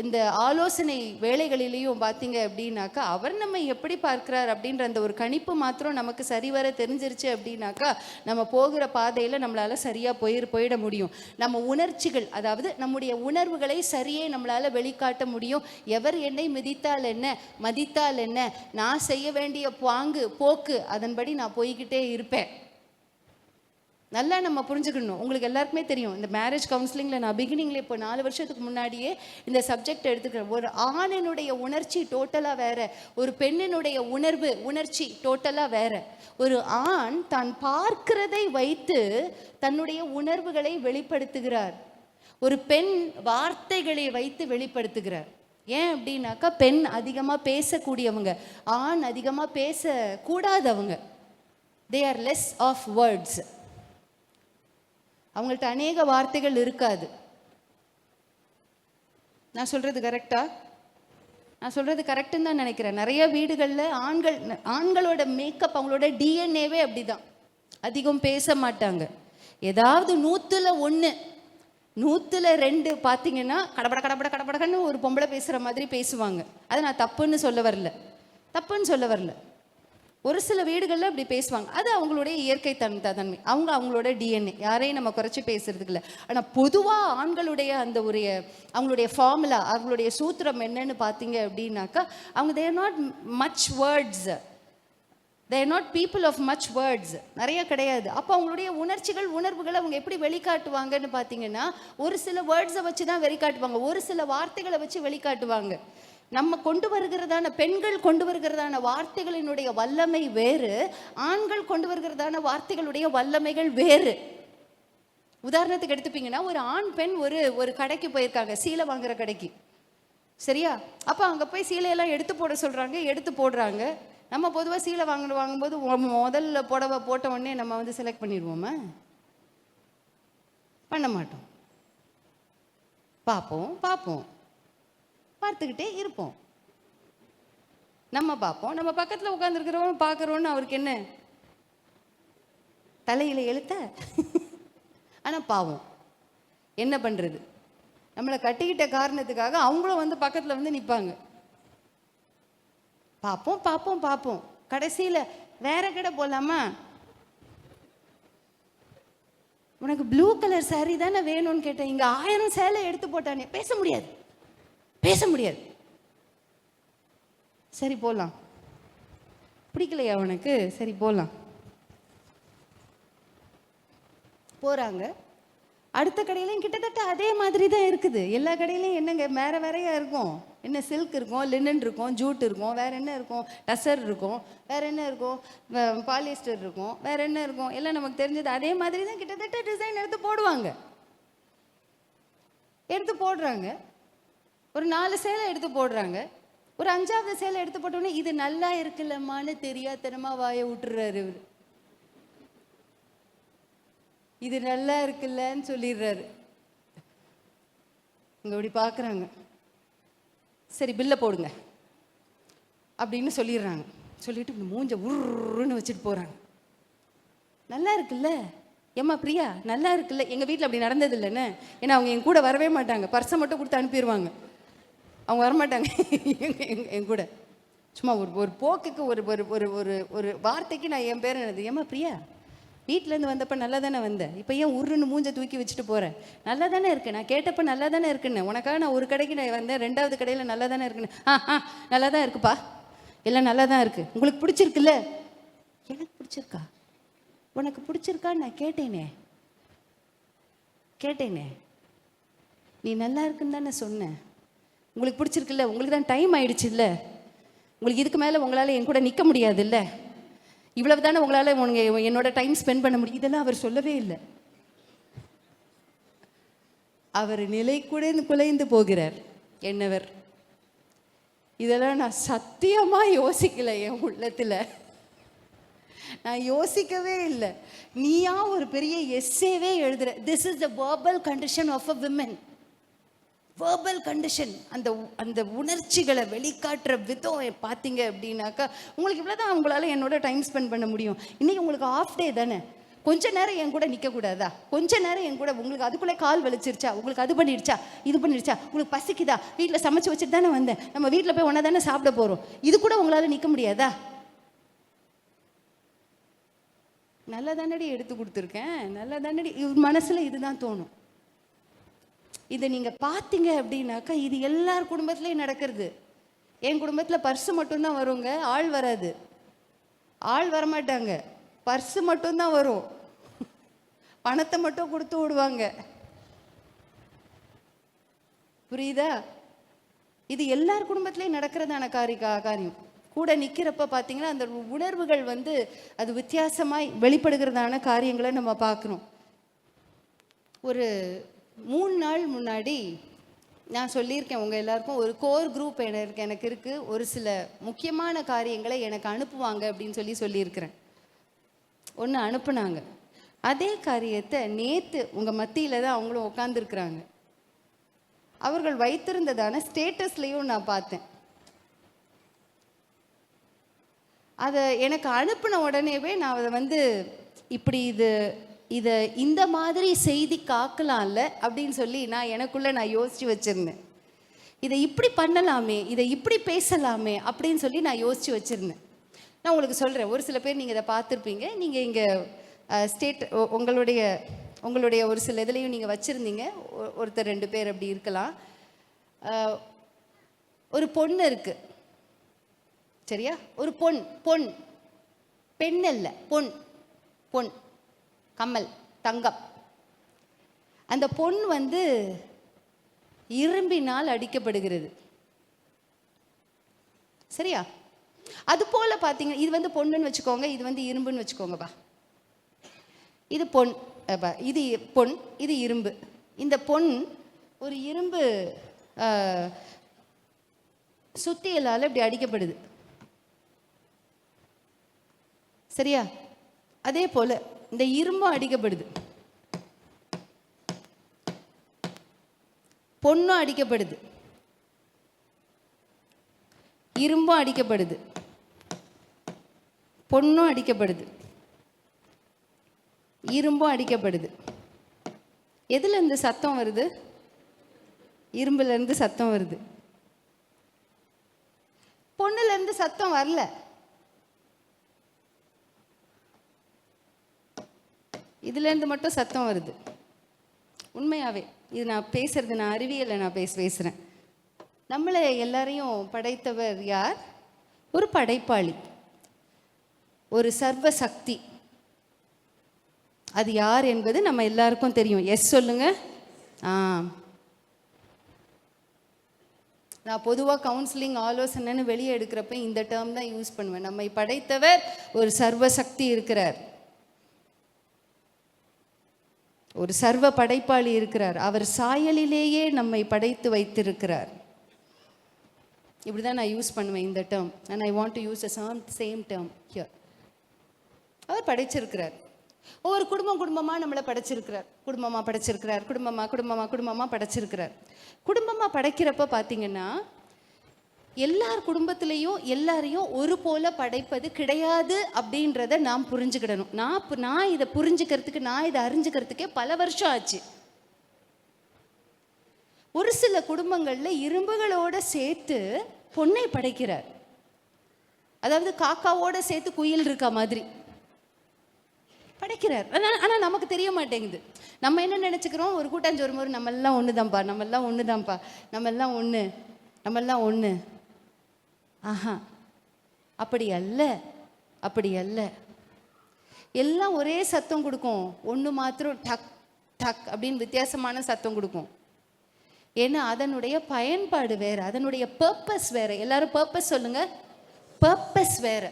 இந்த ஆலோசனை வேலைகளிலையும் பார்த்தீங்க அப்படின்னாக்கா அவர் நம்மை எப்படி பார்க்கிறார் அப்படின்ற அந்த ஒரு கணிப்பு மாத்திரம் நமக்கு சரிவர தெரிஞ்சிருச்சு அப்படின்னாக்கா நம்ம போகிற பாதையில் நம்மளால் சரியாக போயிட முடியும். நம்ம உணர்ச்சிகள், அதாவது நம்முடைய உணர்வுகளை சரியே நம்மளால் வெளிக்காட்ட முடியும். எவர் என்னை மிதித்தால் என்ன, மதித்தால் என்ன, நான் செய்ய வேண்டிய போக்கு அதன்படி நான் போய்கிட்டே இருப்பேன். நல்லா நம்ம புரிஞ்சுக்கணும். உங்களுக்கு எல்லாருக்குமே தெரியும், இந்த மேரேஜ் கவுன்சிலிங்கில் நான் பிகினிங்கில் இப்போ 4 வருஷத்துக்கு முன்னாடியே இந்த சப்ஜெக்ட் எடுத்துக்கிறேன். ஒரு ஆணினுடைய உணர்ச்சி டோட்டலாக வேற, ஒரு பெண்ணினுடைய உணர்ச்சி டோட்டலாக வேற. ஒரு ஆண் தான் பார்க்கிறதை வைத்து தன்னுடைய உணர்வுகளை வெளிப்படுத்துகிறார். ஒரு பெண் வார்த்தைகளை வைத்து வெளிப்படுத்துகிறார். ஏன் அப்படின்னாக்கா பெண் அதிகமாக பேசக்கூடியவங்க, ஆண் அதிகமாக பேசக்கூடாதவங்க. they are less of words. அவங்கள்ட்ட அநேக வார்த்தைகள் இருக்காது. நான் சொல்றது கரெக்டா? நான் சொல்றது கரெக்டுன்னு தான் நினைக்கிறேன். நிறைய வீடுகளில் ஆண்களோட மேக்கப், அவங்களோட டிஎன்ஏவே அப்படிதான். அதிகம் பேச மாட்டாங்க. ஏதாவது 100ல் 1 100ல் 2 பார்த்தீங்கன்னா கடபடன்னு ஒரு பொம்பளை பேசுகிற மாதிரி பேசுவாங்க. அதை நான் தப்புன்னு சொல்ல வரல. ஒரு சில வீடுகளில் அப்படி பேசுவாங்க. அது அவங்களுடைய இயற்கை தன்மை, அவங்களோட டிஎன்ஏ. யாரையும் நம்ம குறைச்சி பேசுறதுக்கு இல்லை. ஆனால் பொதுவாக ஆண்களுடைய அந்த அவங்களுடைய ஃபார்முலா, அவங்களுடைய சூத்திரம் என்னன்னு பார்த்தீங்க அப்படின்னாக்கா அவங்க they are not much words, they are not people of much words. நிறைய கிடையாது. அப்போ அவங்களுடைய உணர்வுகளை அவங்க எப்படி வெளிக்காட்டுவாங்கன்னு பார்த்தீங்கன்னா ஒரு சில வேர்ட்ஸை வச்சு தான் வெளிக்காட்டுவாங்க, ஒரு சில வார்த்தைகளை வச்சு வெளிக்காட்டுவாங்க. நம்ம பெண்கள் கொண்டு வருகிறதான வார்த்தைகளினுடைய வல்லமை வேறு, ஆண்கள் கொண்டு வருகிறதான வார்த்தைகளுடைய வல்லமைகள் வேறு. உதாரணத்துக்கு எடுத்துப்பீங்கன்னா ஒரு ஆண் பெண் ஒரு கடைக்கு போயிருக்காங்க, சீலை வாங்குற கடைக்கு. சரியா? அப்போ அங்கே போய் சீலையெல்லாம் எடுத்து போட சொல்கிறாங்க, எடுத்து போடுறாங்க. நம்ம பொதுவாக சீலை வாங்கும்போது முதல்ல புடவை போட்ட உடனே நம்ம வந்து செலக்ட் பண்ணிடுவோமா? பண்ண மாட்டோம். பார்ப்போம், பார்த்துக்கிட்டே இருப்போம். நம்ம பார்ப்போம், நம்ம பக்கத்தில் உட்காந்துருக்கிறவங்க பார்க்குறோன்னு அவருக்கு என்ன தலையில் எழுத்த? ஆனால் பாவம் என்ன பண்ணுறது, நம்மளை கட்டிக்கிட்ட காரணத்துக்காக அவங்களும் வந்து பக்கத்தில் வந்து நிற்பாங்க. பார்ப்போம். கடைசியில் வேற கடை போகலாமா? உனக்கு ப்ளூ கலர் சாரி தானே வேணும்னு கேட்டேன். இங்கே 1000 சேலை எடுத்து போட்டானே, பேச முடியாது. சரி போகலாம். பிடிக்கலையா உனக்கு? சரி போகலாம். போகிறாங்க. அடுத்த கடையிலையும் கிட்டத்தட்ட அதே மாதிரி தான் இருக்குது. எல்லா கடையிலையும் என்னங்க வேறையாக இருக்கும். என்ன சில்க் இருக்கும், லினன் இருக்கும், ஜூட் இருக்கும், வேறு என்ன இருக்கும், டசர் இருக்கும், வேறு என்ன இருக்கும், பாலிஸ்டர் இருக்கும், வேறு என்ன இருக்கும், எல்லாம் நமக்கு தெரிஞ்சது. அதே மாதிரி தான் கிட்டத்தட்ட டிசைன் எடுத்து போடுவாங்க, எடுத்து போடுறாங்க. ஒரு 4 சேலை எடுத்து போடுறாங்க. ஒரு 5வது சேலை எடுத்து போட்டோன்னே இது நல்லா இருக்குல்லம்மான்னு தெரியாதனமா வாயை விட்டுறாரு இவர். இது நல்லா இருக்குல்லன்னு சொல்லிடுறாரு. இங்கே இப்படி பார்க்குறாங்க. சரி பில்லை போடுங்க அப்படின்னு சொல்லிடுறாங்க. சொல்லிட்டு இப்படி மூஞ்ச உருன்னு வச்சுட்டு போகிறாங்க. நல்லா இருக்குல்ல ஏம்மா பிரியா, நல்லா இருக்குல்ல. எங்கள் வீட்டில் அப்படி நடந்தது இல்லைன்னு. ஏன்னா அவங்க என் கூட வரவே மாட்டாங்க, பர்ஸை மட்டும் கொடுத்து அனுப்பிடுவாங்க. அவங்க வரமாட்டாங்க என் கூட. சும்மா ஒரு போக்குக்கு ஒரு ஒரு ஒரு ஒரு வார்த்தைக்கு நான் என் பேர் என்னது, ஏம்மா பிரியா வீட்டிலேருந்து வந்தப்போ நல்லா தானே வந்தேன், இப்போ ஏன் உருன்னு மூஞ்சை தூக்கி வச்சுட்டு போகிறேன்? நல்லா தானே இருக்கு, நான் கேட்டப்போ நல்லா தானே இருக்குன்னு. உனக்காக நான் ஒரு கடைக்கு நான் வந்தேன், 2வது கடையில் நல்லா தானே இருக்குன்னு. நல்லா தான் இருக்குப்பா, எல்லாம் நல்லா தான் இருக்குது. உங்களுக்கு பிடிச்சிருக்குல்ல? எனக்கு பிடிச்சிருக்கா? உனக்கு பிடிச்சிருக்கான்னு நான் கேட்டேனே. நீ நல்லா இருக்குன்னு தானே சொன்னேன். உங்களுக்கு பிடிச்சிருக்குல்ல, உங்களுக்கு தான் டைம் ஆயிடுச்சு இல்லை, உங்களுக்கு இதுக்கு மேலே உங்களால் என் கூட நிற்க முடியாது இல்லை, இவ்வளவு தானே உங்களால் என்னோட டைம் ஸ்பெண்ட் பண்ண முடியும். இதெல்லாம் அவர் சொல்லவே இல்லை. அவர் நிலை குலைந்து போகிறார் என்னவர். இதெல்லாம் நான் சத்தியமாக யோசிக்கலை, என் உள்ளத்தில் நான் யோசிக்கவே இல்லை. நீயா ஒரு பெரிய எஸ்ஸேவே எழுதுற. This is the verbal condition of a women. Verbal condition, அந்த உணர்ச்சிகளை வெளிக்காட்டுற விதம் பார்த்தீங்க அப்படின்னாக்கா உங்களுக்கு இவ்வளோ தான் உங்களால் என்னோட டைம் ஸ்பெண்ட் பண்ண முடியும். இன்றைக்கி உங்களுக்கு ஆஃப் டே தானே, கொஞ்ச நேரம் என் கூட நிற்கக்கூடாதா? கொஞ்ச நேரம் என் கூட, உங்களுக்கு அதுக்குள்ளே கால் வலிச்சிருச்சா, உங்களுக்கு அது பண்ணிடுச்சா, இது பண்ணிடுச்சா, உங்களுக்கு பசிக்குதா, வீட்டில் சமைச்சு வச்சுட்டு தானே வந்தேன், நம்ம வீட்டில் போய் ஒன்றா தானே சாப்பிட போகிறோம், இது கூட உங்களால் நிற்க முடியாதா? நல்லா தானடி எடுத்து கொடுத்துருக்கேன், நல்லா தானடி. மனசில் இதுதான் தோணும். இதை நீங்கள் பார்த்தீங்க அப்படின்னாக்கா இது எல்லார் குடும்பத்துலேயும் நடக்கிறது. என் குடும்பத்தில் பர்ஸு மட்டும்தான் வருங்க, ஆள் வராது. ஆள் வரமாட்டாங்க, பர்ஸு மட்டும்தான் வரும், பணத்தை மட்டும் கொடுத்து விடுவாங்க. புரியுதா? இது எல்லார் குடும்பத்துலேயும் நடக்கிறதான காரியம். கூட நிற்கிறப்ப பார்த்தீங்கன்னா அந்த உணர்வுகள் அது வித்தியாசமாய் வெளிப்படுகிறதான காரியங்களை நம்ம பார்க்குறோம். ஒரு 3 நாள் முன்னாடி நான் சொல்லியிருக்கேன் உங்கள் எல்லாருக்கும், ஒரு கோர் குரூப் எனக்கு இருக்குது, ஒரு சில முக்கியமான காரியங்களை எனக்கு அனுப்புவாங்க அப்படின்னு சொல்லியிருக்கிறேன். ஒன்று அனுப்புனாங்க. அதே காரியத்தை நேற்று உங்கள் மத்தியில் தான் அவங்களும் உட்காந்துருக்குறாங்க. அவர்கள் வைத்திருந்ததான ஸ்டேட்டஸ்லேயும் நான் பார்த்தேன். அதை எனக்கு அனுப்பின உடனேவே நான் அதை இப்படி இதை இந்த மாதிரி செய்தி காக்கலாம்ல அப்படின்னு சொல்லி நான் எனக்குள்ளே நான் யோசித்து வச்சுருந்தேன். இதை இப்படி பண்ணலாமே, இதை இப்படி பேசலாமே அப்படின்னு சொல்லி நான் யோசித்து வச்சுருந்தேன். நான் உங்களுக்கு சொல்கிறேன். ஒரு சில பேர் நீங்கள் இதை பார்த்துருப்பீங்க. நீங்கள் இங்கே உங்களுடைய ஒரு சில இதுலேயும் நீங்கள் வச்சுருந்தீங்க. ஒருத்தர் 2 பேர் அப்படி இருக்கலாம். ஒரு பொண்ணு இருக்குது, சரியா? ஒரு பொன் பெண் அல்ல, பொன் கம்மல், தங்கம். அந்த பொன் இரும்பினால் அடிக்கப்படுகிறது, சரியா? அது போல பார்த்தீங்க, இது பொண்ணுன்னு வச்சுக்கோங்க, இது இரும்புன்னு வச்சுக்கோங்கப்பா. இது பொன், இது பொன், இது இரும்பு. இந்த பொன் ஒரு இரும்பு சுத்தியலால் இப்படி அடிக்கப்படுது, சரியா? அதே போல இந்த இரும்பும் அடிக்கப்படுது, பொண்ணும் அடிக்கப்படுது, இரும்பும் அடிக்கப்படுது, பொண்ணும் அடிக்கப்படுது, இரும்பும் அடிக்கப்படுது. எதுல இருந்து சத்தம் வருது? இரும்புல இருந்து சத்தம் வருது. பொண்ணுல இருந்து சத்தம் வரல. இதுல இருந்து மட்டும் சத்தம் வருது. உண்மையாவே இது நான் பேசுறது, நான் அறிவியலை நான் பேசுறேன். நம்மளை எல்லாரையும் படைத்தவர் யார்? ஒரு படைப்பாளி, ஒரு சர்வ சக்தி. அது யார் என்பது நம்ம எல்லாருக்கும் தெரியும். எஸ் சொல்லுங்க. நான் பொதுவாக கவுன்சிலிங் ஆலோசனைன்னு வெளியே எடுக்கிறப்ப இந்த டேர்ம் தான் யூஸ் பண்ணுவேன். நம்மை படைத்தவர் ஒரு சர்வசக்தி இருக்கிறார், ஒரு சர்வ படைப்பாளி இருக்கிறார், அவர் சாயலிலேயே நம்மை படைத்து வைத்திருக்கிறார். இப்படி தான் நான் யூஸ் பண்ணுவேன் இந்த term. And I want to use a same term here. அவர் படைச்சிருக்கிறார். ஒவ்வொரு குடும்பமாக நம்மளை படைச்சிருக்கிறார், குடும்பமாக படைச்சிருக்கிறார், குடும்பமாக படைச்சிருக்கிறார். குடும்பமாக படைக்கிறப்ப பார்த்தீங்கன்னா எல்லார் குடும்பத்திலையும் எல்லாரையும் ஒரு போல படைப்பது கிடையாது அப்படின்றத நாம் புரிஞ்சுக்கிடணும். நான் இதை புரிஞ்சுக்கிறதுக்கு, நான் இதை அறிஞ்சுக்கிறதுக்கே பல வருஷம் ஆச்சு. ஒரு சில குடும்பங்களில் இரும்புகளோட சேர்த்து பொண்ணை படைக்கிறார். அதாவது காக்காவோட சேர்த்து குயில் இருக்கா மாதிரி படைக்கிறார். ஆனால் நமக்கு தெரிய மாட்டேங்குது. நம்ம என்ன நினச்சிக்கிறோம், ஒரு கூட்டாஞ்சோறு மாதிரி நம்மெல்லாம் ஒன்று தான்ப்பா, நம்மெல்லாம் ஒன்று தான்ப்பா, நம்மெல்லாம் ஒன்று, நம்மெல்லாம் ஒன்று. ஆஹா, அப்படி அல்ல, அப்படி அல்ல. எல்லாம் ஒரே சத்தம் கொடுக்கும், ஒன்று மாத்திரம் டக் டக் அப்படின்னு வித்தியாசமான சத்தம் கொடுக்கும். ஏன்னா அதனுடைய பயன்பாடு வேற, அதனுடைய பர்பஸ் வேற. எல்லாரும் பர்பஸ் சொல்லுங்க. பர்பஸ் வேற.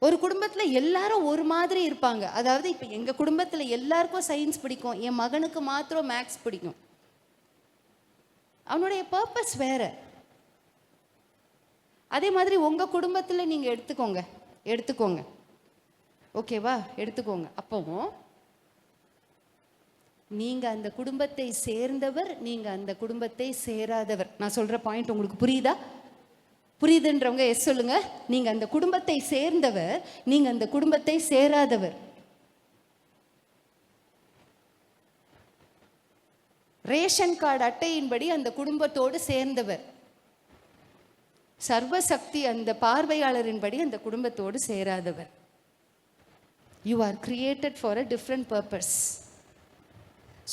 ஒரு குடும்பத்தில் எல்லாரும் ஒரு மாதிரி இருப்பாங்க. அதாவது இப்போ எங்கள் குடும்பத்தில் எல்லாருக்கும் சயின்ஸ் பிடிக்கும், என் மகனுக்கு மாத்திரம் மேக்ஸ் பிடிக்கும். அவனுடைய பர்பஸ் வேற. அதே மாதிரி உங்கள் குடும்பத்தில் நீங்கள் எடுத்துக்கோங்க, ஓகேவா, எடுத்துக்கோங்க. அப்போவும் நீங்கள் அந்த குடும்பத்தை சேர்ந்தவர், நீங்கள் அந்த குடும்பத்தை சேராதவர். நான் சொல்கிற பாயிண்ட் உங்களுக்கு புரியுதா? புரியுதுன்றவங்க எஸ் சொல்லுங்க. நீங்க அந்த குடும்பத்தை சேர்ந்தவர், நீங்க அந்த குடும்பத்தை சேராதவர். ரேஷன் கார்டு அட்டையின்படி அந்த குடும்பத்தோடு சேர்ந்தவர். சர்வசக்தி அந்த பார்வையாளரின்படி அந்த குடும்பத்தோடு சேராதவர். You are created for a different purpose.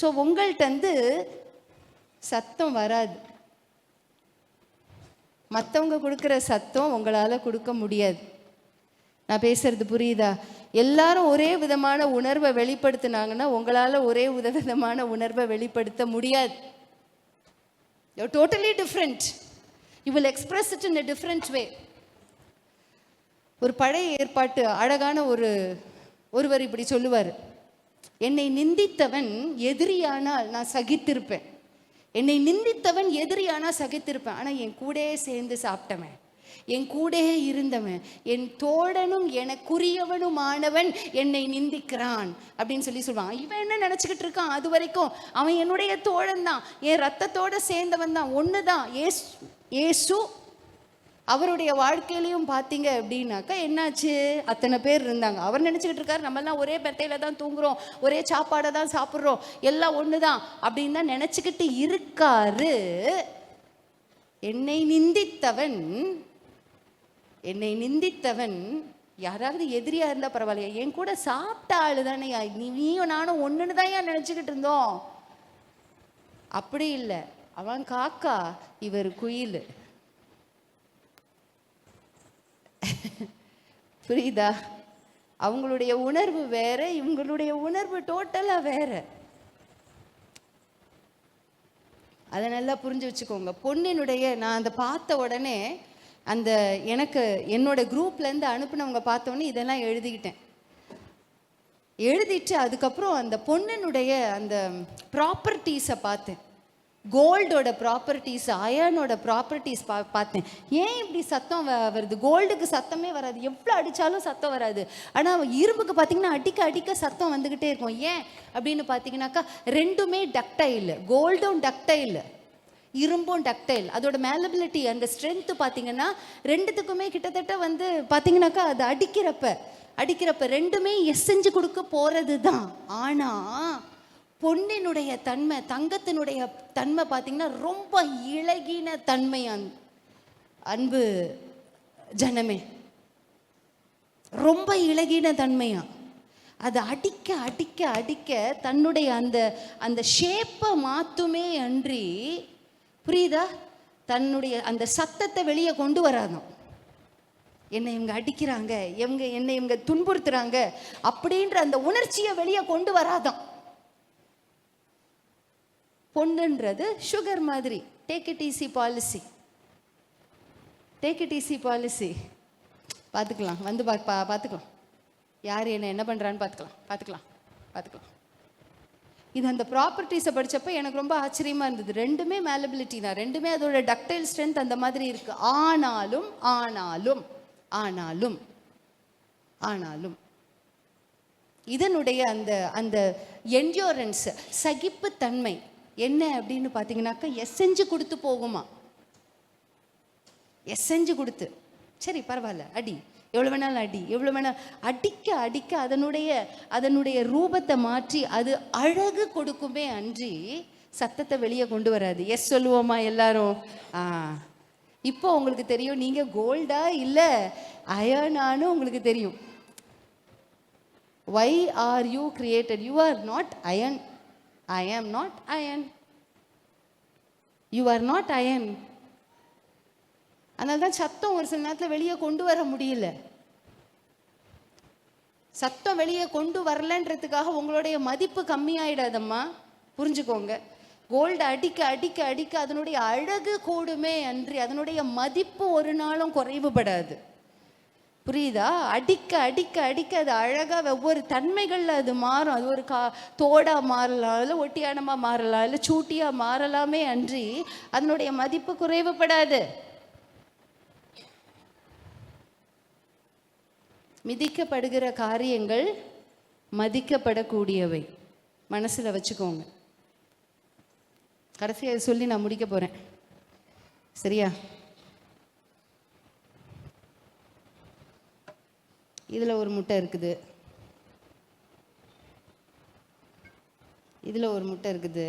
So உங்கள்கிட்ட சத்தம் வராது. மற்றவங்க கொடுக்குற சத்தம் உங்களால் கொடுக்க முடியாது. நான் பேசுறது புரியுதா? எல்லாரும் ஒரே விதமான உணர்வை வெளிப்படுத்தினாங்கன்னா உங்களால் ஒரே விதமான உணர்வை வெளிப்படுத்த முடியாது. You're totally different. You will express it in a different way. ஒரு பழைய ஏற்பாட்டு அழகான ஒருவர் இப்படி சொல்லுவார், என்னை நிந்தித்தவன் எதிரியானால் நான் சகித்திருப்பேன், என்னை நிந்தித்தவன் எதிரியானா சகித்திருப்பேன், ஆனால் என் கூடயே சேர்ந்து சாப்பிட்டவன், என் கூடயே இருந்தவன், என் தோழனும் எனக்குரியவனும் ஆனவன் என்னை நிந்திக்கிறான் அப்படின்னு சொல்லுவான். இவன் என்ன நினச்சிக்கிட்டு இருக்கான், அது வரைக்கும் அவன் என்னுடைய தோழன் தான், என் ரத்தத்தோடு சேர்ந்தவன் தான், ஒன்று தான். ஏசு அவருடைய வாழ்க்கையிலையும் பார்த்தீங்க அப்படின்னாக்கா என்னாச்சு, அத்தனை பேர் இருந்தாங்க. அவர் நினச்சிக்கிட்டு இருக்காரு நம்மெல்லாம் ஒரே பெத்தையில தான் தூங்குறோம், ஒரே சாப்பாடை தான் சாப்பிட்றோம், எல்லாம் ஒன்று தான் அப்படின்னு தான் நினச்சிக்கிட்டு இருக்காரு. என்னை நிந்தித்தவன் யாராவது எதிரியா இருந்தால் பரவாயில்லையா, என் கூட சாப்பிட்ட ஆளு தானே, நீயும் நானும் ஒன்றுன்னு தான் ஏன் நினச்சிக்கிட்டு இருந்தோம். அப்படி இல்லை, அவன் காக்கா, இவர் குயில். புரியுதா? அவங்களுடைய உணர்வு வேற, இவங்களுடைய உணர்வு டோட்டலா வேற. அதை நல்லா புரிஞ்சு வச்சுக்கோங்க. பொண்ணினுடைய நான் அந்த பார்த்த உடனே அந்த எனக்கு என்னோட குரூப்லேருந்து அனுப்பினவங்க பார்த்தோன்னே இதெல்லாம் எழுதிட்டு அதுக்கப்புறம் அந்த பொண்ணினுடைய அந்த ப்ராப்பர்ட்டிஸை பார்த்தேன். கோல்டோட ப்ராப்பர்ட்டிஸ், அயனோட ப்ராப்பர்ட்டிஸ் பார்த்தேன். ஏன் இப்படி சத்தம் வருது? கோல்டுக்கு சத்தமே வராது, எவ்வளோ அடித்தாலும் சத்தம் வராது. ஆனால் இரும்புக்கு பார்த்தீங்கன்னா அடிக்க சத்தம் வந்துக்கிட்டே இருக்கும். ஏன் அப்படின்னு பார்த்தீங்கன்னாக்கா ரெண்டுமே டக்டைல், கோல்டும் டக்டைல், இரும்பும் டக்டைல். அதோட மேலபிலிட்டி, அந்த ஸ்ட்ரென்த்து பார்த்தீங்கன்னா ரெண்டுத்துக்குமே கிட்டத்தட்ட பார்த்தீங்கன்னாக்கா அது அடிக்கிறப்ப ரெண்டுமே எசைஞ்சு கொடுக்க போகிறது தான். ஆனால் பொன்னினுடைய தன்மை, தங்கத்தினுடைய தன்மை பார்த்தீங்கன்னா ரொம்ப இளகின தன்மை. அன்பு ஜனமே, ரொம்ப இளகின தன்மையா. அது அடிக்க தன்னுடைய அந்த ஷேப்பை மாற்றுமே அன்றி, புரியுதா, தன்னுடைய அந்த சத்தத்தை வெளியே கொண்டு வராதான். என்னை இவங்க அடிக்கிறாங்க, என்னை இவங்க துன்புறுத்துறாங்க அப்படின்ற அந்த உணர்ச்சியை வெளியே கொண்டு வராதான். பொண்ணுன்றது சுகர் மாதிரி. Take it easy policy, take it easy policy. பார்த்துக்கலாம், வந்து பார்த்துக்கலாம், யார் என்ன பண்ணுறான்னு பார்த்துக்கலாம். இது அந்த ப்ராப்பர்ட்டிஸை படித்தப்போ எனக்கு ரொம்ப ஆச்சரியமாக இருந்தது. ரெண்டுமே மேலபிலிட்டி தான், ரெண்டுமே அதோட டக்டைல் ஸ்ட்ரென்த் அந்த மாதிரி இருக்குது. ஆனாலும் ஆனாலும் ஆனாலும் ஆனாலும் இதனுடைய அந்த அந்த என்டியூரன்ஸ், சகிப்புத்தன்மை என்ன அப்படின்னு பார்த்தீங்கன்னாக்கா, எசைஞ்சு கொடுத்து போகுமா. எசைஞ்சு கொடுத்து, சரி பரவாயில்ல அடி, எவ்வளோ வேணாலும் அடி, எவ்வளோ வேணாலும் அடிக்க அடிக்க அதனுடைய ரூபத்தை மாற்றி அது அழகு கொடுக்குமே அன்றி சத்தத்தை வெளியே கொண்டு வராது. எஸ் சொல்லுவோமா எல்லாரும்? இப்போ உங்களுக்கு தெரியும் நீங்கள் கோல்டா இல்லை அயனானு உங்களுக்கு தெரியும். Why are you created? You are not iron. I am not iron. You are not iron. அதனால தான் சத்தம் ஒரு சில நேரத்தில் வெளியே கொண்டு வர முடியல. சத்தம் வெளியே கொண்டு வரலன்றதுக்காக உங்களுடைய மதிப்பு கம்மியாயிடாதம்மா, புரிஞ்சுக்கோங்க. கோல்டு அடிக்க அடிக்க அடிக்க அதனுடைய அழகு கூடுமே அன்றி அதனுடைய மதிப்பு ஒரு நாளும் குறைவுபடாது. புரியுதா? அடிக்க அடிக்க அடிக்க அது அழகாக ஒவ்வொரு தன்மைகளில் அது மாறும். அது ஒரு தோடாக மாறலாம், இல்லை ஒட்டியானமாக மாறலாம், இல்லை சூட்டியாக மாறலாமே அன்றி அதனுடைய மதிப்பு குறைவுபடாது. மிதிக்கப்படுகிற காரியங்கள் மதிக்கப்படக்கூடியவை, மனசில் வச்சுக்கோங்க. கடைசியாக சொல்லி நான் முடிக்க போகிறேன், சரியா? இதில் ஒரு முட்டை இருக்குது, இதில் ஒரு முட்டை இருக்குது.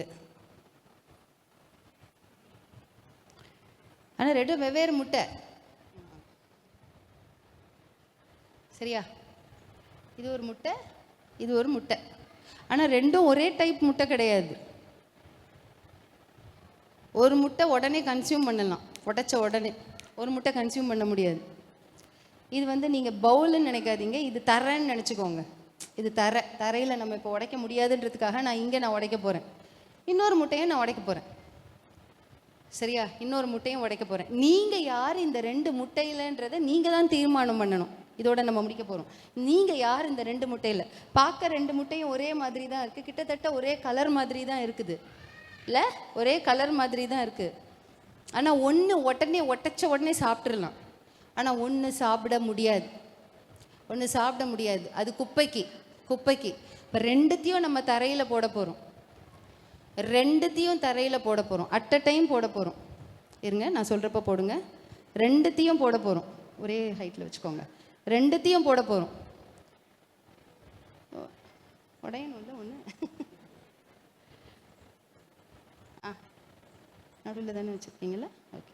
ஆனால் ரெண்டும் வெவ்வேறு முட்டை, சரியா? இது ஒரு முட்டை, இது ஒரு முட்டை. ஆனால் ரெண்டும் ஒரே டைப் முட்டை கிடையாது. ஒரு முட்டை உடனே கன்சியூம் பண்ணலாம், உடைச்ச உடனே. ஒரு முட்டை கன்சியூம் பண்ண முடியாது. இது நீங்கள் பவுலுன்னு நினைக்காதீங்க, இது தரைன்னு நினச்சிக்கோங்க. இது தரையில் நம்ம இப்போ உடைக்க முடியாதுன்றதுக்காக நான் உடைக்க போகிறேன். இன்னொரு முட்டையும் நான் உடைக்க போகிறேன், சரியா? இன்னொரு முட்டையும் உடைக்க போகிறேன். நீங்கள் யார் இந்த ரெண்டு முட்டையிலன்றதை நீங்கள் தான் தீர்மானம் பண்ணணும். இதோட நம்ம முடிக்க போகிறோம். நீங்கள் யார் இந்த ரெண்டு முட்டையில்? பார்க்க ரெண்டு முட்டையும் ஒரே மாதிரி தான் இருக்குது, கிட்டத்தட்ட ஒரே கலர் மாதிரி தான் இருக்குது, இல்லை? ஒரே கலர் மாதிரி தான் இருக்குது. ஆனால் ஒன்று உடைச்ச உடனே சாப்பிட்றலாம், ஆனால் ஒன்று சாப்பிட முடியாது. அது குப்பைக்கு. இப்போ ரெண்டுத்தையும் நம்ம தரையில் போட போகிறோம், அட் அ டைம் போட போகிறோம். இருங்க, நான் சொல்கிறப்ப போடுங்க. ரெண்டுத்தையும் போட போகிறோம், ஒரே ஹைட்டில் வச்சுக்கோங்க. ரெண்டுத்தையும் போட போகிறோம். உடையணும் இல்லை ஒன்று? நடுவில் தானே வச்சுருக்கீங்களா? ஓகே,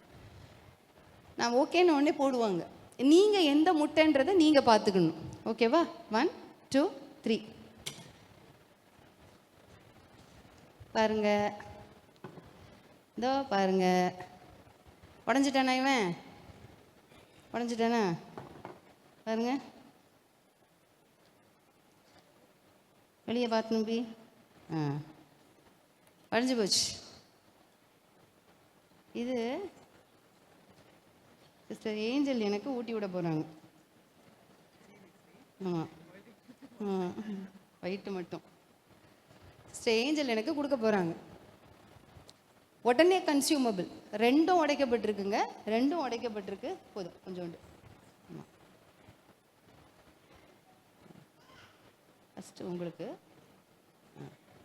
நான் ஓகேன்னு உடனே போடுவாங்க. நீங்கள் எந்த முட்டைன்றதை நீங்கள் பார்த்துக்கணும், ஓகேவா? 1 2 3 பாருங்க. இதோ பாருங்க, உடஞ்சிட்டானா? இவன் உடஞ்சிட்டானா? பாருங்க, வெளியே பார்த்து நம்பி உடஞ்சி போச்சு. இது சிஸ்டர் ஏஞ்சல் எனக்கு ஊட்டி விட போகிறாங்க. ஆமாம், வயிற்று மட்டும் சிஸ்டர் ஏஞ்சல் எனக்கு கொடுக்க போகிறாங்க. உடனே கன்சியூமபிள். ரெண்டும் உடைக்கப்பட்டிருக்குங்க, ரெண்டும் உடைக்கப்பட்டிருக்கு. போதும் கொஞ்சோண்டு. ஆமாம், ஃபஸ்ட்டு உங்களுக்கு.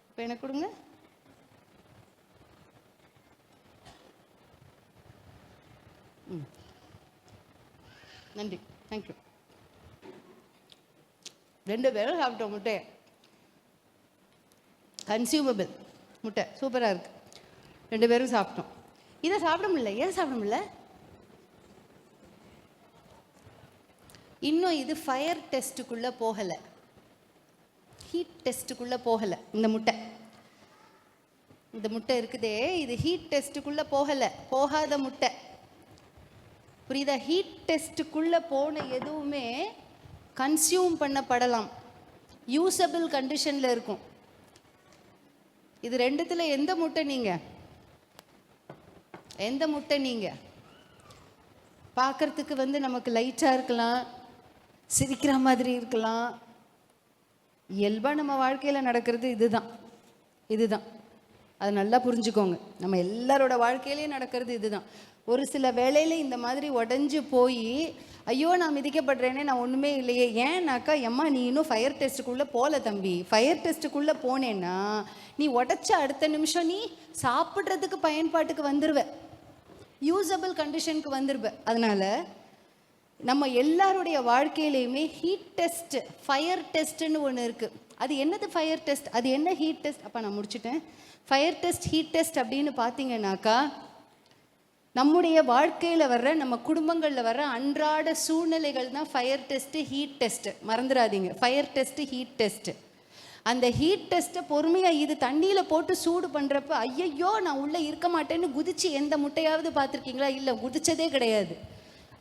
இப்போ எனக்கு கொடுங்க. நன்றி, தேங்க்யூ. ரெண்டு பேரும் சாப்பிட்டோம் முட்டையை. கன்சியூமபிள் முட்டை, சூப்பராக இருக்குது. ரெண்டு பேரும் சாப்பிட்டோம். இதை சாப்பிட முடியல. ஏன் சாப்பிட முடியல? இன்னும் இது ஃபயர் டெஸ்ட்டுக்குள்ளே போகலை, ஹீட் டெஸ்ட்டுக்குள்ளே போகலை. இந்த முட்டை இருக்குதே, இது ஹீட் டெஸ்ட்டுக்குள்ளே போகாத முட்டை. புரியுதா? ஹீட் டெஸ்ட்டுக்குள்ளே போன எதுவுமே கன்சியூம் பண்ணப்படலாம், யூசபிள் கண்டிஷனில் இருக்கும். இது ரெண்டுத்துல எந்த முட்டை நீங்க? எந்த முட்டை நீங்க? பார்க்கறதுக்கு வந்து நமக்கு லைட்டாக இருக்கலாம், சிரிக்கிற மாதிரி இருக்கலாம். இயல்பாக நம்ம வாழ்க்கையில் நடக்கிறது இதுதான். இதுதான் அது நல்லா புரிஞ்சுக்கோங்க. நம்ம எல்லாரோட வாழ்க்கையிலையும் நடக்கிறது இதுதான். ஒரு சில வேளையில் இந்த மாதிரி உடஞ்சி போய் ஐயோ நான் மிதிக்கப்படுறேனே, நான் ஒன்றுமே இல்லையே. ஏன்னாக்கா எம்மா நீ இன்னும் ஃபயர் டெஸ்ட்டுக்குள்ளே போகல தம்பி. ஃபயர் டெஸ்ட்டுக்குள்ளே போனேன்னா நீ உடச்ச அடுத்த நிமிஷம் நீ சாப்பிட்றதுக்கு பயன்பாட்டுக்கு வந்துடுவ, யூஸபிள் கண்டிஷனுக்கு வந்துருப்பேன். அதனால் நம்ம எல்லாருடைய வாழ்க்கையிலையுமே ஹீட் டெஸ்ட், ஃபயர் டெஸ்ட்டுன்னு ஒன்று இருக்குது. அது என்னது ஃபயர் டெஸ்ட், அது என்ன ஹீட் டெஸ்ட்? அப்போ நான் முடிச்சுட்டேன். ஃபயர் டெஸ்ட், ஹீட் டெஸ்ட் அப்படின்னு பார்த்தீங்கன்னாக்கா, நம்முடைய வாழ்க்கையில் வர்ற, நம்ம குடும்பங்களில் வர்ற அன்றாட சூழ்நிலைகள் தான் ஃபயர் டெஸ்ட்டு, ஹீட் டெஸ்ட்டு. மறந்துடாதீங்க, ஃபயர் டெஸ்ட்டு, ஹீட் டெஸ்ட்டு. அந்த ஹீட் டெஸ்ட்டை பொறுமையாக இது தண்ணியில் போட்டு சூடு பண்ணுறப்ப ஐயையோ நான் உள்ளே இருக்க மாட்டேன்னு குதிச்சு எந்த முட்டையாவது பார்த்துருக்கீங்களா? இல்லை, குதிச்சதே கிடையாது.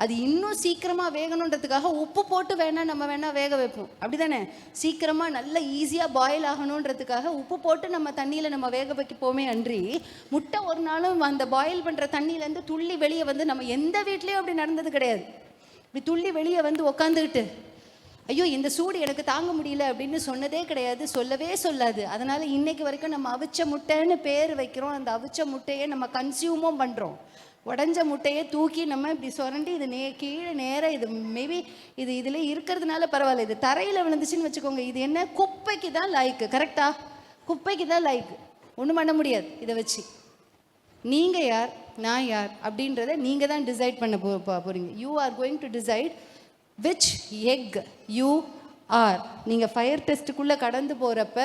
அது இன்னும் சீக்கிரமாக வேகணுன்றதுக்காக உப்பு போட்டு நம்ம வேணா வேக வைப்போம், அப்படி தானே? சீக்கிரமாக நல்லா ஈஸியாக பாயில் ஆகணுன்றதுக்காக உப்பு போட்டு நம்ம தண்ணியில் நம்ம வேக வைக்கப்போமே அன்றி, முட்டை ஒரு நாளும் அந்த பாயில் பண்ணுற தண்ணியிலேருந்து துள்ளி வெளியே வந்து, நம்ம எந்த வீட்லேயும் அப்படி நடந்தது கிடையாது. இப்படி துள்ளி வெளியே வந்து உக்காந்துக்கிட்டு ஐயோ இந்த சூடு எனக்கு தாங்க முடியல அப்படின்னு சொன்னதே கிடையாது, சொல்லவே சொல்லாது. அதனால் இன்னைக்கு வரைக்கும் நம்ம அவிச்ச முட்டைன்னு பேர் வைக்கிறோம். அந்த அவிச்ச முட்டையை நம்ம கன்சியூமும் பண்ணுறோம். உடஞ்ச முட்டையை தூக்கி நம்ம இப்படி சுரண்டி இது கீழே நேராக, இது மேபி இது இதில் இருக்கிறதுனால பரவாயில்ல, இது தரையில் விழுந்துச்சுன்னு வச்சுக்கோங்க, இது என்ன குப்பைக்கு தான் லாய்க்கு. கரெக்டா? குப்பைக்கு தான் லாய்க்கு, ஒன்றும் பண்ண முடியாது இதை வச்சு. நீங்கள் யார், நான் யார் அப்படின்றத நீங்கள் தான் டிசைட் பண்ண போகிறீங்க. You are going to decide which egg you are. நீங்கள் ஃபயர் டெஸ்ட்டுக்குள்ளே கடந்து போகிறப்ப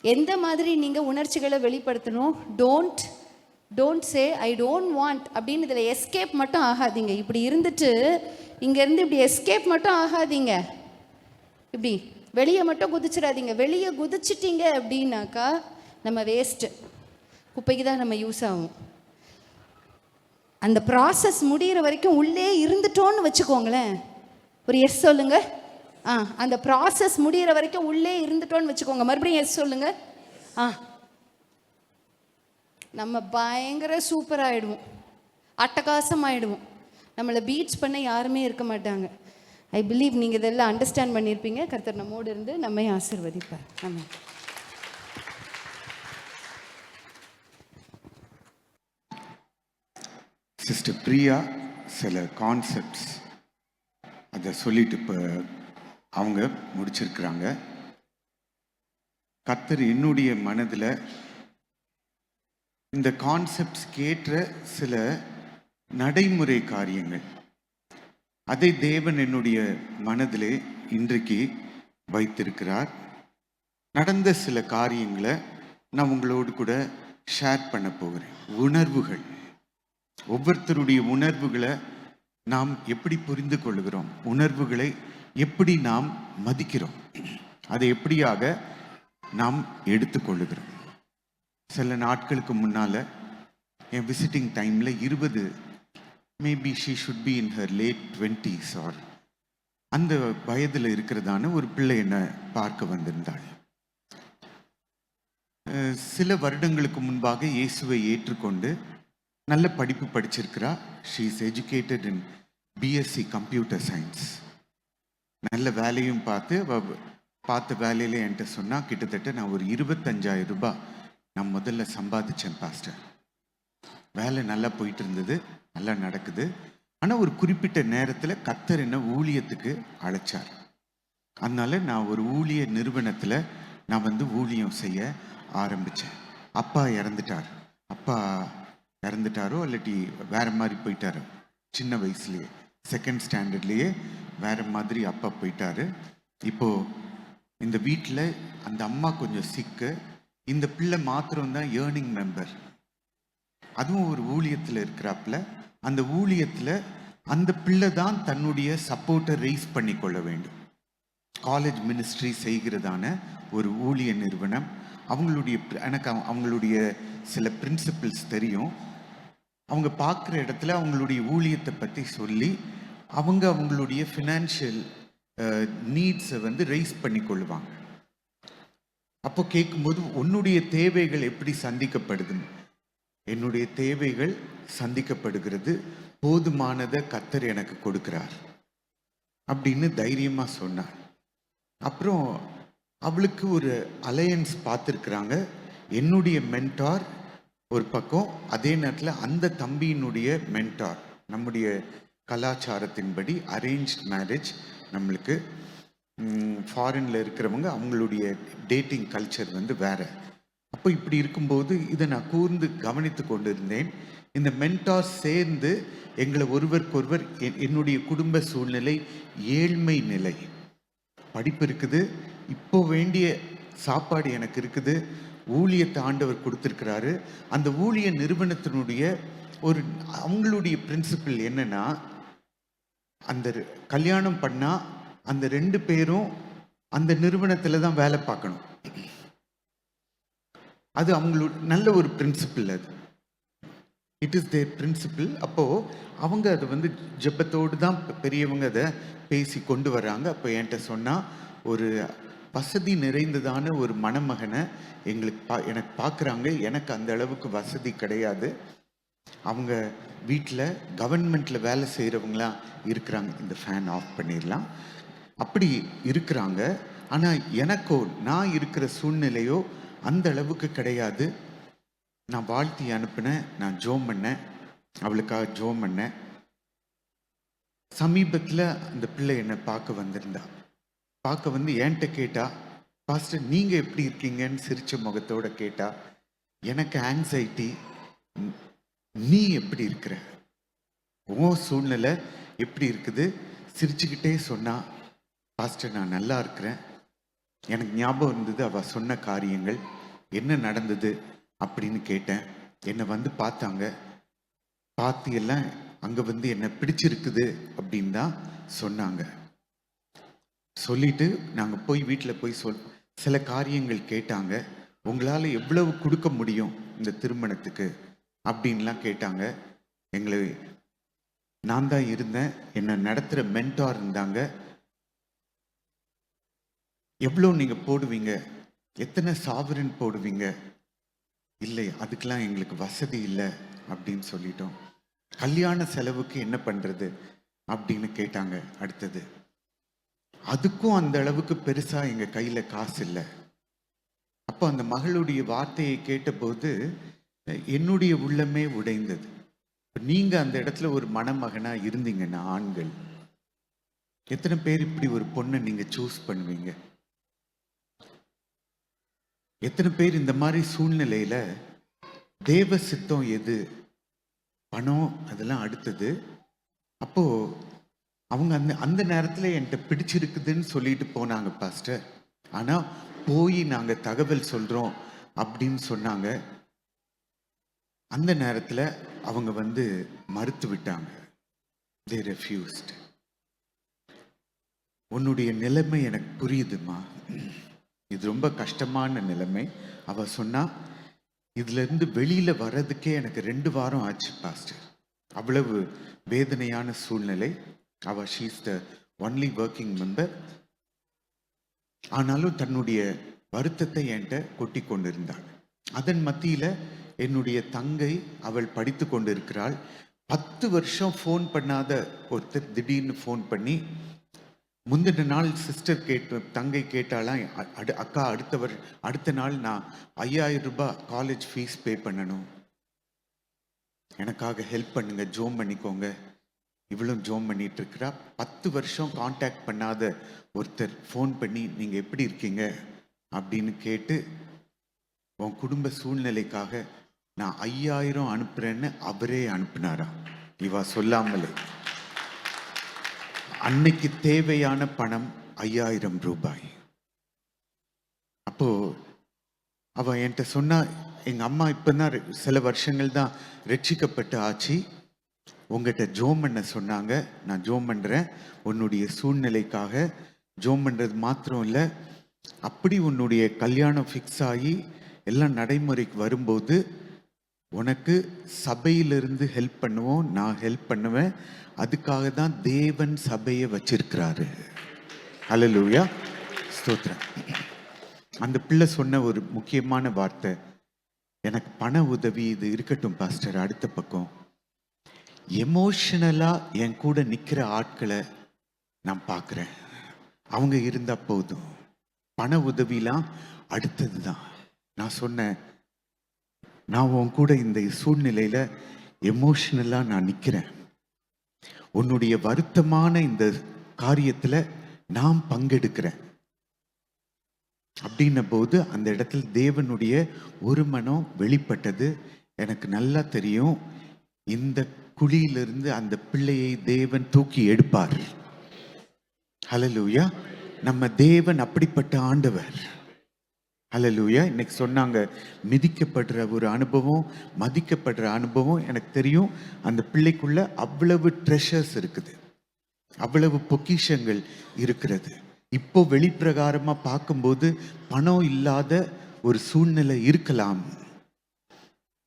எந்த மாதிரி நீங்கள் உணர்ச்சிகளை வெளிப்படுத்தணும். Don't say I don't want அப்படின்னு இதில் எஸ்கேப் மட்டும் ஆகாதீங்க. இப்படி இருந்துட்டு இங்கேருந்து இப்படி எஸ்கேப் மட்டும் ஆகாதீங்க, இப்படி வெளியே மட்டும் குதிச்சிடாதீங்க. வெளியே குதிச்சிட்டிங்க அப்படின்னாக்கா நம்ம வேஸ்ட்டு, குப்பைக்கு தான் நம்ம யூஸ் ஆகும். அந்த ப்ராசஸ் முடிகிற வரைக்கும் உள்ளே இருந்துட்டோன்னு வச்சுக்கோங்களேன். ஒரு எஸ் சொல்லுங்க. அந்த ப்ராசஸ் முடிகிற வரைக்கும் உள்ளே இருந்துட்டோன்னு வச்சுக்கோங்க. மறுபடியும் எஸ் சொல்லுங்க. நம்ம பயங்கர சூப்பராகிடுவோம், அட்டகாசமாகிடுவோம். நம்மளை பீட்ஸ் பண்ண யாருமே இருக்க மாட்டாங்க. ஐ பிலீவ் நீங்கள் இதெல்லாம் அண்டர்ஸ்டாண்ட் பண்ணியிருப்பீங்க. கர்த்தர் நம்மோடு இருந்து நம்மை ஆசீர்வதிப்பார். ஆமாம். சிஸ்டர் பிரியா சில கான்செப்ட்ஸ் அதை சொல்லிட்டு இப்போ அவங்க முடிச்சிருக்கிறாங்க. கர்த்தர் என்னுடைய மனதில் இந்த கான்செப்ட்ஸ் கேட்ட சில நடைமுறை காரியங்கள், அதை தேவன் என்னுடைய மனதிலே இன்றைக்கு வைத்திருக்கிறார். நடந்த சில காரியங்களை நான் உங்களோடு கூட ஷேர் பண்ண போகிறேன். உணர்வுகள், ஒவ்வொருத்தருடைய உணர்வுகளை நாம் எப்படி புரிந்து கொள்கிறோம், உணர்வுகளை எப்படி நாம் மதிக்கிறோம், அதை எப்படியாக நாம் எடுத்துக்கொள்ளுகிறோம். சில நாட்களுக்கு முன்னால் என் விசிட்டிங் டைமில் 20, maybe she should be in her late 20s or அந்த வயதில் இருக்கிறதான ஒரு பிள்ளை என்னை பார்க்க வந்திருந்தாள். சில வருடங்களுக்கு முன்பாக இயேசுவை ஏற்றுக்கொண்டு நல்ல படிப்பு படிச்சிருக்கிறா. She is educated in BSc computer science. நல்ல வேலையும் பார்த்த வேலையில என்கிட்ட சொன்னால், கிட்டத்தட்ட நான் ஒரு 25,000 ரூபாய் நான் முதல்ல சம்பாதிச்சேன் பாஸ்டர். வேலை நல்லா போயிட்டு இருந்தது, நல்லா நடக்குது. ஆனால் ஒரு குறிப்பிட்ட நேரத்தில் கர்த்தர் என்ன ஊழியத்துக்கு அழைச்சார். அதனால நான் ஒரு ஊழிய நிறுவனத்தில் நான் ஊழியம் செய்ய ஆரம்பித்தேன். அப்பா இறந்துட்டாரோ இல்லாட்டி வேற மாதிரி போயிட்டாரோ, சின்ன வயசுலேயே 2nd ஸ்டாண்டர்ட்லேயே வேற மாதிரி அப்பா போயிட்டாரு. இப்போது இந்த வீட்டில் அந்த அம்மா கொஞ்சம் சிக்கு, இந்த பிள்ளை மாத்திரம்தான் ஏர்னிங் மெம்பர். அதுவும் ஒரு ஊழியத்தில் இருக்கிறாப்புல. அந்த ஊழியத்தில் அந்த பிள்ளை தான் தன்னுடைய சப்போர்ட்டை ரைஸ் பண்ணி கொள்ள வேண்டும். காலேஜ் மினிஸ்ட்ரி செய்கிறதான ஒரு ஊழிய நிறுவனம். அவங்களுடைய சில பிரின்சிபிள்ஸ் தெரியும். அவங்க பார்க்குற இடத்துல அவங்களுடைய ஊழியத்தை பற்றி சொல்லி அவங்களுடைய ஃபினான்ஷியல் நீட்ஸை ரைஸ் பண்ணி கொள்வாங்க. அப்போ கேட்கும்போது உன்னுடைய தேவைகள் எப்படி சந்திக்கப்படுது? என்னுடைய தேவைகள் சந்திக்கப்படுகிறது, போதுமானதை கர்த்தர் எனக்கு கொடுக்கிறார் அப்படின்னு தைரியமா சொன்னார். அப்புறம் அவளுக்கு ஒரு அலையன்ஸ் பார்த்துருக்குறாங்க. என்னுடைய மென்டார் ஒரு பக்கம், அதே நேரத்தில் அந்த தம்பியினுடைய மென்டார். நம்முடைய கலாச்சாரத்தின்படி அரேஞ்ச் மேரேஜ் நம்மளுக்கு, ஃபாரின்ல இருக்கிறவங்க அவங்களுடைய டேட்டிங் கல்ச்சர் வந்து வேற. அப்போ இப்படி இருக்கும்போது இதை நான் கூர்ந்து கவனித்து கொண்டு இருந்தேன். இந்த மென்டார் சேர்ந்து எங்களை ஒருவருக்கொருவர், என்னுடைய குடும்ப சூழ்நிலை ஏழ்மை நிலை, படிப்பு இருக்குது, இப்போ வேண்டிய சாப்பாடு எனக்கு இருக்குது, ஊழியத்தை ஆண்டவர் கொடுத்துருக்கிறாரு. அந்த ஊழிய நிறுவனத்தினுடைய ஒரு அவங்களுடைய பிரின்சிபிள் என்னன்னா, அந்த கல்யாணம் பண்ணா அந்த 2 பேரும் அந்த நிறுவனத்தில் தான் வேலை பார்க்கணும். அது அவங்களோட நல்ல ஒரு பிரின்சிபிள். அது இட் இஸ் தேர் பிரின்சிபிள். அப்போது அவங்க அதை வந்து ஜெபத்தோடு தான் பெரியவங்க அதை பேசி கொண்டு வர்றாங்க. அப்போ என்கிட்ட சொன்னால், ஒரு வசதி நிறைந்ததான ஒரு மணமகனை எனக்கு பார்க்குறாங்க. எனக்கு அந்த அளவுக்கு வசதி கிடையாது. அவங்க வீட்டில் கவர்மெண்ட்டில் வேலை செய்கிறவங்களாம் இருக்கிறாங்க. இந்த ஃபேன் ஆஃப் பண்ணிடலாம். அப்படி இருக்கிறாங்க. ஆனால் எனக்கோ, நான் இருக்கிற சூழ்நிலையோ அந்த அளவுக்கு கிடையாது. நான் வாழ்த்தி அனுப்பினேன், நான் ஜோம் பண்ணேன், அவளுக்காக ஜோம் பண்ணேன். சமீபத்தில் அந்த பிள்ளை என்னை பார்க்க வந்திருந்தா. பார்க்க வந்து என்கிட்ட கேட்டா, பாஸ்டர் நீங்கள் எப்படி இருக்கீங்கன்னு சிரிச்ச முகத்தோட கேட்டா. எனக்கு ஆங்ஸைட்டி, நீ எப்படி இருக்கிற, உன் சூழ்நிலை எப்படி இருக்குது? சிரிச்சுக்கிட்டே சொன்னா, பாஸ்டர் நான் நல்லா இருக்கிறேன். எனக்கு ஞாபகம் இருந்தது அவள் சொன்ன காரியங்கள், என்ன நடந்தது அப்படின்னு கேட்டேன். என்னை வந்து பார்த்தாங்க, பார்த்து எல்லாம் அங்கே வந்து என்னை பிடிச்சிருக்குது அப்படின்னு தான் சொன்னாங்க. சொல்லிட்டு நாங்கள் போய் வீட்டில் போய் சில காரியங்கள் கேட்டாங்க. உங்களால் எவ்வளவு கொடுக்க முடியும் இந்த திருமணத்துக்கு அப்படின்லாம் கேட்டாங்க. எங்களை, நான் தான் இருந்தேன், என்னை நடத்துகிற மென்டார் இருந்தாங்க. எவ்வளோ நீங்கள் போடுவீங்க, எத்தனை சாவரன் போடுவீங்க? இல்லை, அதுக்கெல்லாம் எங்களுக்கு வசதி இல்லை அப்படின்னு சொல்லிட்டோம். கல்யாண செலவுக்கு என்ன பண்ணுறது அப்படின்னு கேட்டாங்க. அடுத்தது, அதுக்கும் அந்த அளவுக்கு பெருசாக எங்கள் கையில் காசு இல்லை. அப்போ அந்த மகளுடைய வார்த்தையை கேட்டபோது என்னுடைய உள்ளமே உடைந்தது. நீங்கள் அந்த இடத்துல ஒரு மணமகனாக இருந்தீங்கன்னா, ஆண்கள் எத்தனை பேர் இப்படி ஒரு பொண்ணை நீங்கள் சூஸ் பண்ணுவீங்க? எத்தனை பேர் இந்த மாதிரி சூழ்நிலையில தேவ சித்தம் எது, பணம் அதெல்லாம் அடுத்தது. அப்போ அவங்க அந்த நேரத்தில் என்கிட்ட பிடிச்சிருக்குதுன்னு சொல்லிட்டு போனாங்க பாஸ்டர். ஆனால் போய் நாங்கள் தகவல் சொல்கிறோம் அப்படின்னு சொன்னாங்க. அந்த நேரத்தில் அவங்க வந்து மறுத்து விட்டாங்க. they refused. உன்னுடைய நிலைமை எனக்கு புரியுதுமா, இது ரொம்ப கஷ்டமான நிலைமை. அவ சொன்னா, இதுல இருந்து வெளியில வர்றதுக்கே எனக்கு 2 வாரம் ஆச்சு பாஸ்டர். அவ்வளவு வேதனையான சூழ்நிலை. அவ she is the only working member. ஆனாலும் தன்னுடைய வருத்தத்தை என்கிட்ட கொட்டி கொண்டிருந்தாள். அதன் மத்தியில என்னுடைய தங்கை, அவள் படித்து கொண்டிருக்கிறாள். 10 வருஷம் ஃபோன் பண்ணாத ஒருத்தர் திடீர்னு ஃபோன் பண்ணி, முந்தின நாள் சிஸ்டர் தங்கை கேட்டாலாம், அக்கா அடுத்த நாள் நான் 5000 ரூபாய் காலேஜ் ஃபீஸ் பே பண்ணணும், எனக்காக ஹெல்ப் பண்ணுங்க, ஜோம் பண்ணிக்கோங்க. இவளும் ஜோம் பண்ணிட்டு இருக்கிறா. 10 வருஷம் கான்டாக்ட் பண்ணாத ஒருத்தர் ஃபோன் பண்ணி நீங்கள் எப்படி இருக்கீங்க அப்படின்னு கேட்டு, உன் குடும்ப சூழ்நிலைக்காக நான் 5000 அனுப்புறேன்னு அவரே அனுப்புனாரா, இவா சொல்லாமலே. அன்னைக்கு தேவையான பணம் 5000 ரூபாய். அப்போ அவ என்கிட்ட சொன்னா, எங்க அம்மா இப்பதான் சில வருஷங்கள் தான் ரட்சிக்கப்பட்டு ஆச்சு, உங்ககிட்ட ஜோம் பண்ண சொன்னாங்க, நான் ஜோம் பண்றேன். உன்னுடைய சூழ்நிலைக்காக ஜோம் பண்றது மாத்திரம் இல்லை, அப்படி உன்னுடைய கல்யாணம் ஃபிக்ஸ் ஆகி எல்லாம் நடைமுறைக்கு வரும்போது உனக்கு சபையிலிருந்து ஹெல்ப் பண்ணுவோம், நான் ஹெல்ப் பண்ணுவேன். அதுக்காக தான் தேவன் சபையை வச்சிருக்கிறாரு. ஹல்லேலூயா, ஸ்தோத்திரம். அந்த பிள்ளை சொன்ன ஒரு முக்கியமான வார்த்தை, எனக்கு பண உதவி இது இருக்கட்டும் பாஸ்டர், அடுத்த பக்கம் எமோஷனலா என் கூட நிக்கிற ஆட்களை நான் பார்க்குறேன், அவங்க இருந்தா போதும், பண உதவிலாம் அடுத்தது தான். நான் சொன்னேன், நான் உன் கூட இந்த சூழ்நிலையில எமோஷனலா நான் நிக்கிறேன், உன்னுடைய வருத்தமான இந்த காரியத்துல நான் பங்கெடுக்கிறேன் அப்படின்ன போது அந்த இடத்துல தேவனுடைய ஒரு மனம் வெளிப்பட்டது. எனக்கு நல்லா தெரியும், இந்த குழியிலிருந்து அந்த பிள்ளையை தேவன் தூக்கி எடுப்பார். ஹல்லேலூயா. நம்ம தேவன் அப்படிப்பட்ட ஆண்டவர். ஹல்லேலூயா. இன்னைக்கு சொன்னாங்க, மிதிக்கப்படுற ஒரு அனுபவம், மதிக்கப்படுற அனுபவம். எனக்கு தெரியும் அந்த பிள்ளைக்குள்ள அவ்வளவு ட்ரெஷர்ஸ் இருக்குது, அவ்வளவு பொக்கிஷங்கள் இருக்கிறது. இப்போ வெளிப்பிரகாரமா பார்க்கும்போது பணம் இல்லாத ஒரு சூழ்நிலை இருக்கலாம்,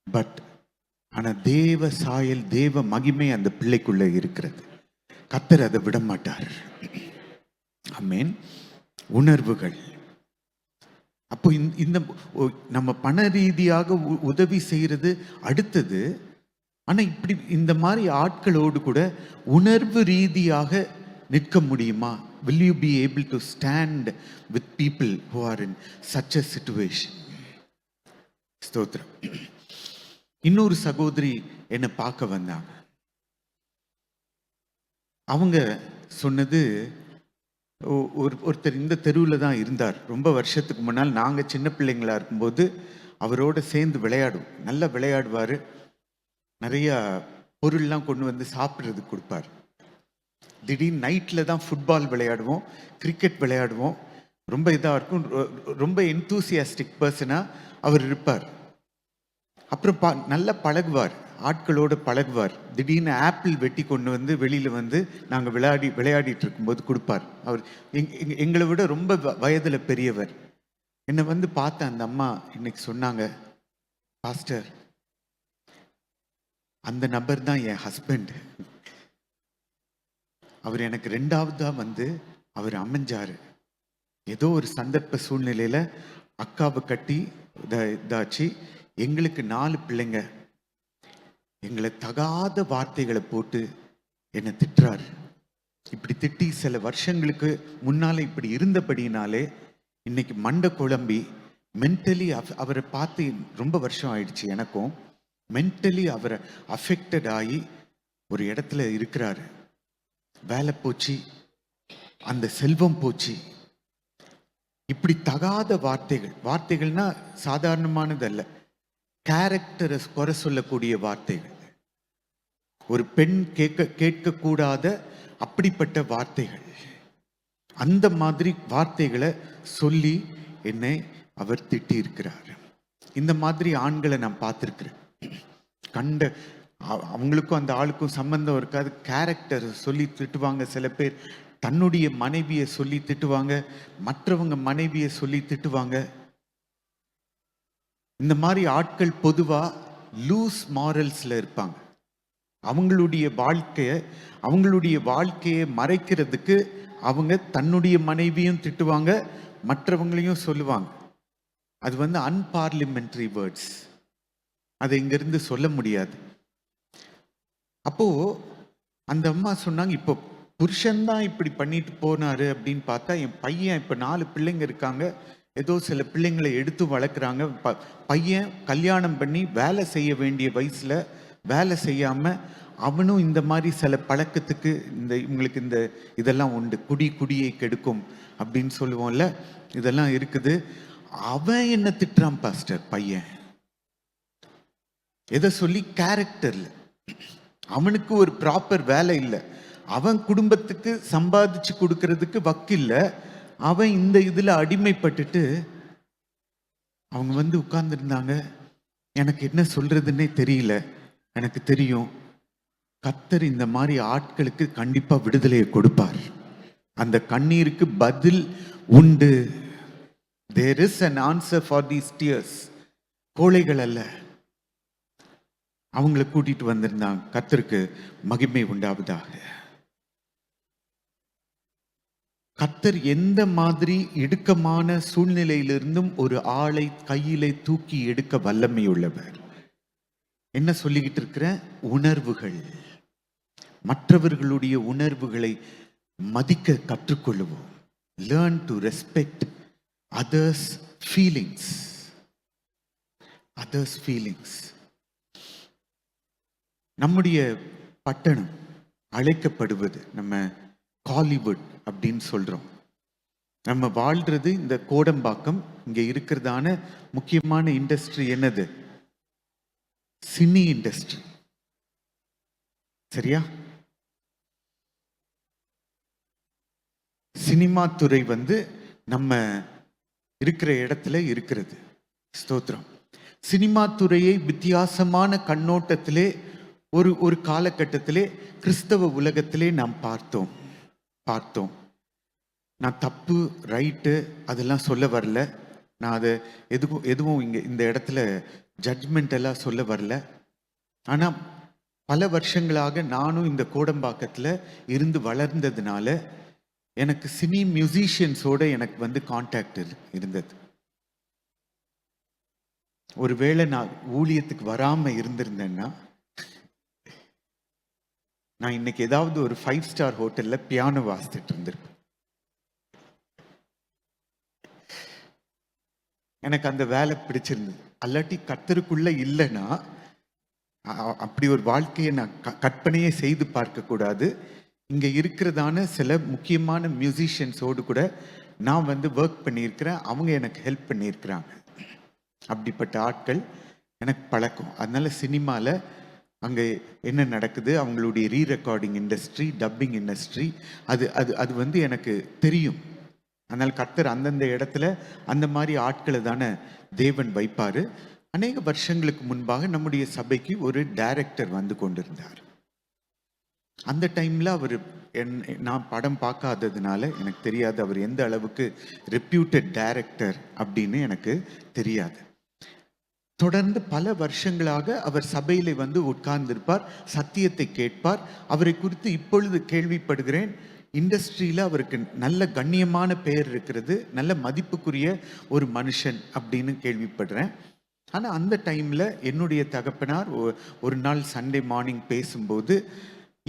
பட் ஆனா தேவ சாயல், தேவ மகிமை அந்த பிள்ளைக்குள்ள இருக்கிறது. கர்த்தர் அதை விட மாட்டார். ஆமென். உணர்வுகள். அப்போ இந்த நம்ம பண ரீதியாக உதவி செய்யறது அடுத்தது. ஆனா இப்படி இந்த மாதிரி ஆட்களோடு கூட உணர்வு ரீதியாக நிற்க முடியுமா? Will you be able to stand with people who are in such a situation? ஸ்தோத்திரம். இன்னொரு சகோதரி என்னை பார்க்க வந்தாங்க. அவங்க சொன்னது, ஒருத்தர் இந்த தெருவில் தான் இருந்தார். ரொம்ப வருஷத்துக்கு முன்னால் நாங்கள் சின்ன பிள்ளைங்களா இருக்கும்போது அவரோட சேர்ந்து விளையாடுவோம். நல்லா விளையாடுவார். நிறைய பொருள்லாம் கொண்டு வந்து சாப்பிட்றதுக்கு கொடுப்பார். திடீர்னு நைட்டில் தான் ஃபுட்பால் விளையாடுவோம், கிரிக்கெட் விளையாடுவோம். ரொம்ப இதாக இருக்கும். ரொம்ப என்தூசியாஸ்டிக் பர்சனாக அவர் இருப்பார். அப்புறம் நல்லா பழகுவார், ஆட்களோடு பழகுவார். திடீர்னு ஆப்பிள் வெட்டி கொண்டு வந்து வெளியில் வந்து நாங்கள் விளையாடிட்டு இருக்கும்போது கொடுப்பார். அவர் எங்களை விட ரொம்ப வயதில் பெரியவர். என்னை வந்து பார்த்த அந்த அம்மா இன்னைக்கு சொன்னாங்க, பாஸ்டர், அந்த நபர் தான் என் ஹஸ்பண்ட். அவர் எனக்கு ரெண்டாவதா வந்து அவர் அமைஞ்சாரு. ஏதோ ஒரு சந்தர்ப்ப சூழ்நிலையில அக்காவை கட்டி இதாச்சு. எங்களுக்கு 4 பிள்ளைங்க. எங்களை தகாத வார்த்தைகளை போட்டு என்னை திட்டுறாரு. இப்படி திட்டி சில வருஷங்களுக்கு முன்னால இப்படி இருந்தபடினாலே இன்னைக்கு மண்டை குழம்பி மென்டலி அவரை பார்த்து ரொம்ப வருஷம் ஆயிடுச்சு. எனக்கும் மென்டலி அவரை அஃபெக்டட் ஆகி ஒரு இடத்துல இருக்கிறாரு. வேலை போச்சு, அந்த செல்வம் போச்சு. இப்படி தகாத வார்த்தைகள்னா சாதாரணமானதல்ல, கேரக்டரை குறை சொல்லக்கூடிய வார்த்தைகள், ஒரு பெண் கேட்கக்கூடாத அப்படிப்பட்ட வார்த்தைகள். அந்த மாதிரி வார்த்தைகளை சொல்லி என்னை அவர் திட்டி இருக்கிறார். இந்த மாதிரி ஆண்களை நான் பார்த்துருக்கிறேன். அவங்களுக்கும் அந்த ஆளுக்கும் சம்பந்தம் இருக்காது, கேரக்டர் சொல்லி திட்டுவாங்க. சில பேர் தன்னுடைய மனைவியை சொல்லி திட்டுவாங்க, மற்றவங்க மனைவியை சொல்லி திட்டுவாங்க. இந்த மாதிரி ஆட்கள் பொதுவா லூஸ் மாரல்ஸ்ல இருப்பாங்க. அவங்களுடைய வாழ்க்கையை மறைக்கிறதுக்கு அவங்க தன்னுடைய மனைவியும் திட்டுவாங்க, மற்றவங்களையும் சொல்லுவாங்க. அது வந்து அன்பார்லிமெண்டரி வேர்ட்ஸ், அதை இங்கிருந்து சொல்ல முடியாது. அப்போ அந்த அம்மா சொன்னாங்க, இப்போ புருஷன்தான் இப்படி பண்ணிட்டு போனாரு அப்படின்னு பார்த்தா, என் பையன் இப்போ 4 பிள்ளைங்க இருக்காங்க, ஏதோ சில பிள்ளைங்களை எடுத்து வளர்க்குறாங்க. பையன் கல்யாணம் பண்ணி வேலை செய்ய வேண்டிய வயசுல வேலை செய்யாம அவனும் இந்த மாதிரி சில பழக்கத்துக்கு இவங்களுக்கு இதெல்லாம் உண்டு. குடியை கெடுக்கும் அப்படின்னு சொல்லுவோம்ல, இதெல்லாம் இருக்குது. அவன் என்ன திட்டுறான் பாஸ்டர், பையன் எதை சொல்லி? கேரக்டர்ல. அவனுக்கு ஒரு ப்ராப்பர் வேலை இல்லை, அவன் குடும்பத்துக்கு சம்பாதிச்சு கொடுக்கறதுக்கு வக்கில்லை, அவன் இந்த இதுல அடிமைப்பட்டுட்டு அவங்க வந்து உட்கார்ந்துருந்தாங்க. எனக்கு என்ன சொல்றதுன்னே தெரியல. எனக்கு தெரியும் கர்த்தர் இந்த மாதிரி ஆட்களுக்கு கண்டிப்பா விடுதலையை கொடுப்பார். அந்த கண்ணீருக்கு பதில் உண்டு. There is an answer for these tears. கோழைகள் அல்ல, அவங்களை கூட்டிட்டு வந்திருந்தாங்க. கர்த்தருக்கு மகிமை உண்டாவதாக. கர்த்தர் எந்த மாதிரி இடுக்கமான சூழ்நிலையிலிருந்தும் ஒரு ஆளை கையிலே தூக்கி எடுக்க வல்லமை உள்ளவர். என்ன சொல்லிக்கிட்டு இருக்கிற? உணர்வுகள், மற்றவர்களுடைய உணர்வுகளை மதிக்க கற்றுக்கொள்ளுவோம். Learn to respect others feelings. Others feelings. நம்முடைய பட்டணம் அழைக்கப்படுவது நம்ம காலிவுட் அப்படின்னு சொல்றோம். நம்ம வாழ்றது இந்த கோடம்பாக்கம். இங்க இருக்கிறதான முக்கியமான இண்டஸ்ட்ரி என்னது? Cine industry. சரியா? சினிமா துறை நம்ம இருக்கிற இடத்துல இருக்கிறது. ஸ்தோத்திரம். சினிமா துறையை வித்தியாசமான கண்ணோட்டத்திலே ஒரு காலகட்டத்திலே கிறிஸ்தவ உலகத்திலே நாம் பார்த்தோம். நான் தப்பு ரைட்டு அதெல்லாம் சொல்ல வரல. நான் அதை எதுவும் இங்கே இந்த இடத்துல ஜட்ஜ்மெண்ட் எல்லாம் சொல்ல வரல. ஆனால் பல வருஷங்களாக நானும் இந்த கோடம்பாக்கத்தில் இருந்து வளர்ந்ததுனால எனக்கு சினி மியூசிஷியன்ஸோட எனக்கு கான்டாக்ட் இருந்தது. ஒருவேளை நான் ஊழியத்துக்கு வராமல் இருந்திருந்தேன்னா நான் இன்னைக்கு ஏதாவது ஒரு 5 ஸ்டார் ஹோட்டல்ல பியானோ வாசித்துட்டு இருந்திருப்பேன். எனக்கு அந்த வேலை பிடிச்சிருந்தது. அல்லாட்டி கர்த்தருக்குள்ள இல்லைன்னா அப்படி ஒரு வாழ்க்கையை நான் கற்பனையே செய்து பார்க்க கூடாது. இங்க இருக்கிறதான சில முக்கியமான மியூசிஷியன்ஸோடு கூட நான் ஒர்க் பண்ணியிருக்கிறேன். அவங்க எனக்கு ஹெல்ப் பண்ணியிருக்கிறாங்க. அப்படிப்பட்ட ஆட்கள் எனக்கு பழக்கம். அதனால சினிமாவில் அங்கே என்ன நடக்குது, அவங்களுடைய ரீ ரெக்கார்டிங் இண்டஸ்ட்ரி, டப்பிங் இண்டஸ்ட்ரி, அது எனக்கு தெரியும். அதனால் கர்த்தர் அந்தந்த இடத்துல அந்த மாதிரி ஆட்களை தானே தேவன் வைப்பார். அநேக வருஷங்களுக்கு முன்பாக நம்முடைய சபைக்கு ஒரு டைரக்டர் கொண்டிருந்தார். அந்த டைமில் அவர் நான் படம் பார்க்காததுனால எனக்கு தெரியாது அவர் எந்த அளவுக்கு ரெப்யூட்டட் டைரக்டர் அப்படின்னு எனக்கு தெரியாது. தொடர்ந்து பல வருஷங்களாக அவர் சபையிலே உட்கார்ந்திருப்பார், சத்தியத்தை கேட்பார். அவரை குறித்து இப்பொழுது கேள்விப்படுகிறேன், இண்டஸ்ட்ரியில் அவருக்கு நல்ல கண்ணியமான பெயர் இருக்கிறது, நல்ல மதிப்புக்குரிய ஒரு மனுஷன் அப்படின்னு கேள்விப்படுறேன். ஆனால் அந்த டைமில் என்னுடைய தகப்பனார் ஒரு நாள் சண்டே மார்னிங் பேசும்போது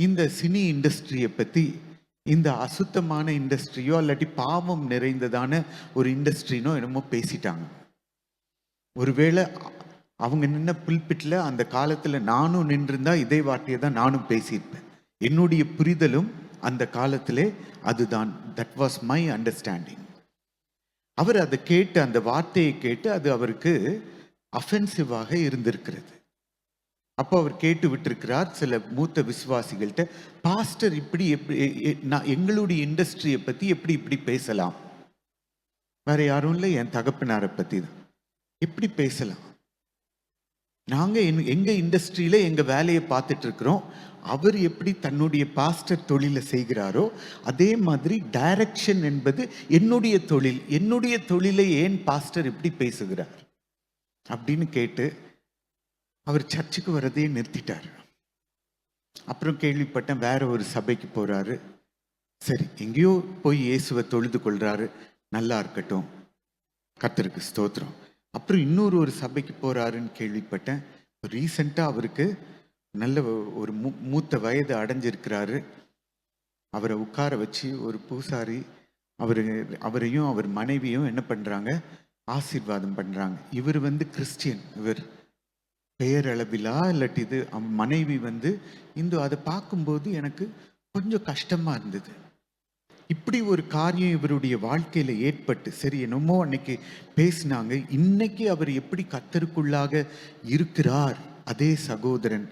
இந்த சினி இண்டஸ்ட்ரியை பற்றி, இந்த அசுத்தமான இண்டஸ்ட்ரியோ இல்லாட்டி பாவம் நிறைந்ததான ஒரு இண்டஸ்ட்ரினோ என்னமோ பேசிட்டாங்க. ஒருவேளை அவங்க நின்ன புல்பிட்டில் அந்த காலத்தில் நானும் நின்றிருந்தா இதே வார்த்தையை தான் நானும் பேசியிருப்பேன். என்னுடைய புரிதலும் அந்த காலத்திலே அதுதான். That was my understanding. அவர் அதை கேட்டு, அந்த வார்த்தையை கேட்டு அது அவருக்கு அஃபென்சிவாக இருந்திருக்கிறது. அப்போ அவர் கேட்டு விட்டிருக்கிறார் சில மூத்த விசுவாசிகள்கிட்ட, பாஸ்டர் இப்படி நான் எங்களுடைய இண்டஸ்ட்ரியை பற்றி இப்படி பேசலாம்? வேற யாரும் இல்லை, என் தகப்பனாரை பற்றி தான். எப்படி பேசலாம்? நாங்கள் எங்கள் இண்டஸ்ட்ரியில் எங்கள் வேலையை பார்த்துட்டு இருக்கிறோம். அவர் எப்படி தன்னுடைய பாஸ்டர் தொழிலை செய்கிறாரோ அதே மாதிரி டைரக்ஷன் என்பது என்னுடைய தொழில். என்னுடைய தொழிலை ஏன் பாஸ்டர் இப்படி பேசுகிறார் அப்படின்னு கேட்டு அவர் சர்ச்சுக்கு வரதையே நிறுத்திட்டார். அப்புறம் கேள்விப்பட்டேன் வேற ஒரு சபைக்கு போறாரு. சரி, எங்கேயோ போய் இயேசுவை தொழுது கொள்றாரு, நல்லா இருக்கட்டும், கர்த்தருக்கு ஸ்தோத்திரம். அப்புறம் இன்னொரு சபைக்கு போறாருன்னு கேள்விப்பட்டேன். ரீசெண்டாக அவருக்கு நல்ல ஒரு மூத்த வயது அடைஞ்சிருக்கிறாரு. அவரை உட்கார வச்சு ஒரு பூசாரி அவரையும் அவர் மனைவியும் என்ன பண்றாங்க, ஆசீர்வாதம் பண்றாங்க. இவர் கிறிஸ்டியன், இவர் பெயரளவிலா இல்லாட்டி இது மனைவி இந்து. அதை பார்க்கும்போது எனக்கு கொஞ்சம் கஷ்டமா இருந்தது. இப்படி ஒரு காரியம் இவருடைய வாழ்க்கையில ஏற்பட்டு, சரி என்னமோ அன்னைக்கு பேசினாங்க, இன்னைக்கு அவர் எப்படி கர்த்தருக்குள்ளாக இருக்கிறார் அதே சகோதரன்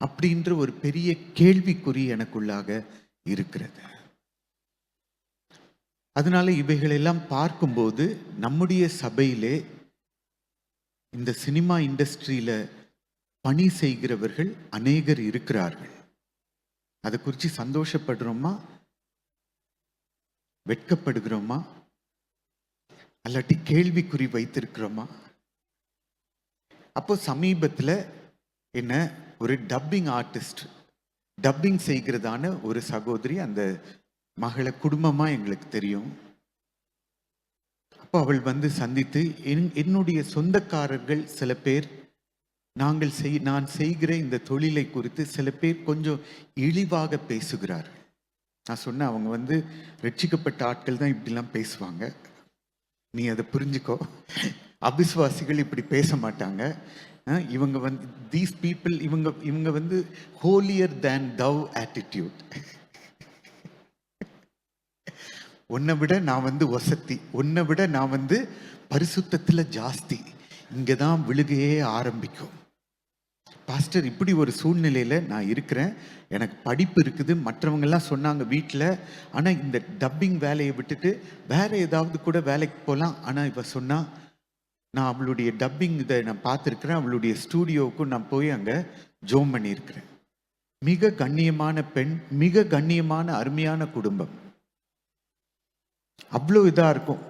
அப்படின்ற ஒரு பெரிய கேள்விக்குறி எனக்குள்ளாக இருக்கிறது. அதனால இவைகளெல்லாம் பார்க்கும்போது நம்முடைய சபையிலே இந்த சினிமா இண்டஸ்ட்ரியில பணி செய்கிறவர்கள் அநேகர் இருக்கிறார்கள். அதை குறித்து சந்தோஷப்படுறோமா, வெட்கப்படுகிறோமா, அல்லாட்டி கேள்விக்குறி வைத்திருக்கிறோமா? அப்போ சமீபத்தில் என்ன ஒரு டப்பிங் ஆர்டிஸ்ட், டப்பிங் செய்கிறதான ஒரு சகோதரி அந்த மகளை குடும்பமாக எங்களுக்கு தெரியும். அப்போ அவள் வந்து சந்தித்து என்னுடைய சொந்தக்காரர்கள் சில பேர் நான் செய்கிற இந்த தொழிலை குறித்து சில பேர் கொஞ்சம் இழிவாக பேசுகிறார்கள். நான் சொன்னேன், அவங்க வந்து ரட்சிக்கப்பட்ட ஆட்கள் தான் இப்படிலாம் பேசுவாங்க, நீ அதை புரிஞ்சுக்கோ. அபிசுவாசிகள் இப்படி பேச மாட்டாங்க. இவங்க வந்து தீஸ் பீப்புள் இவங்க வந்து ஹோலியர் தேன் தவ் ஆட்டிடியூட். உன்னை விட நான் வந்து வசதி, உன்னை விட நான் வந்து பரிசுத்தத்தில் ஜாஸ்தி, இங்கே தான் விழுகையே ஆரம்பிக்கும். பாஸ்டர், இப்படி ஒரு சூழ்நிலையில் நான் இருக்கிறேன், எனக்கு படிப்பு இருக்குது, மற்றவங்கெல்லாம் சொன்னாங்க வீட்டில், ஆனால் இந்த டப்பிங் வேலையை விட்டுட்டு வேற ஏதாவது கூட வேலைக்கு போகலாம். ஆனால் இவ சொன்னா, நான் அவளுடைய டப்பிங் இதை நான் பார்த்துருக்கிறேன், அவளுடைய ஸ்டூடியோவுக்கும் நான் போய் அங்கே ஜோம் பண்ணியிருக்கிறேன். மிக கண்ணியமான பெண், மிக கண்ணியமான அருமையான குடும்பம். அவ்வளோ இதாக இருக்கும்.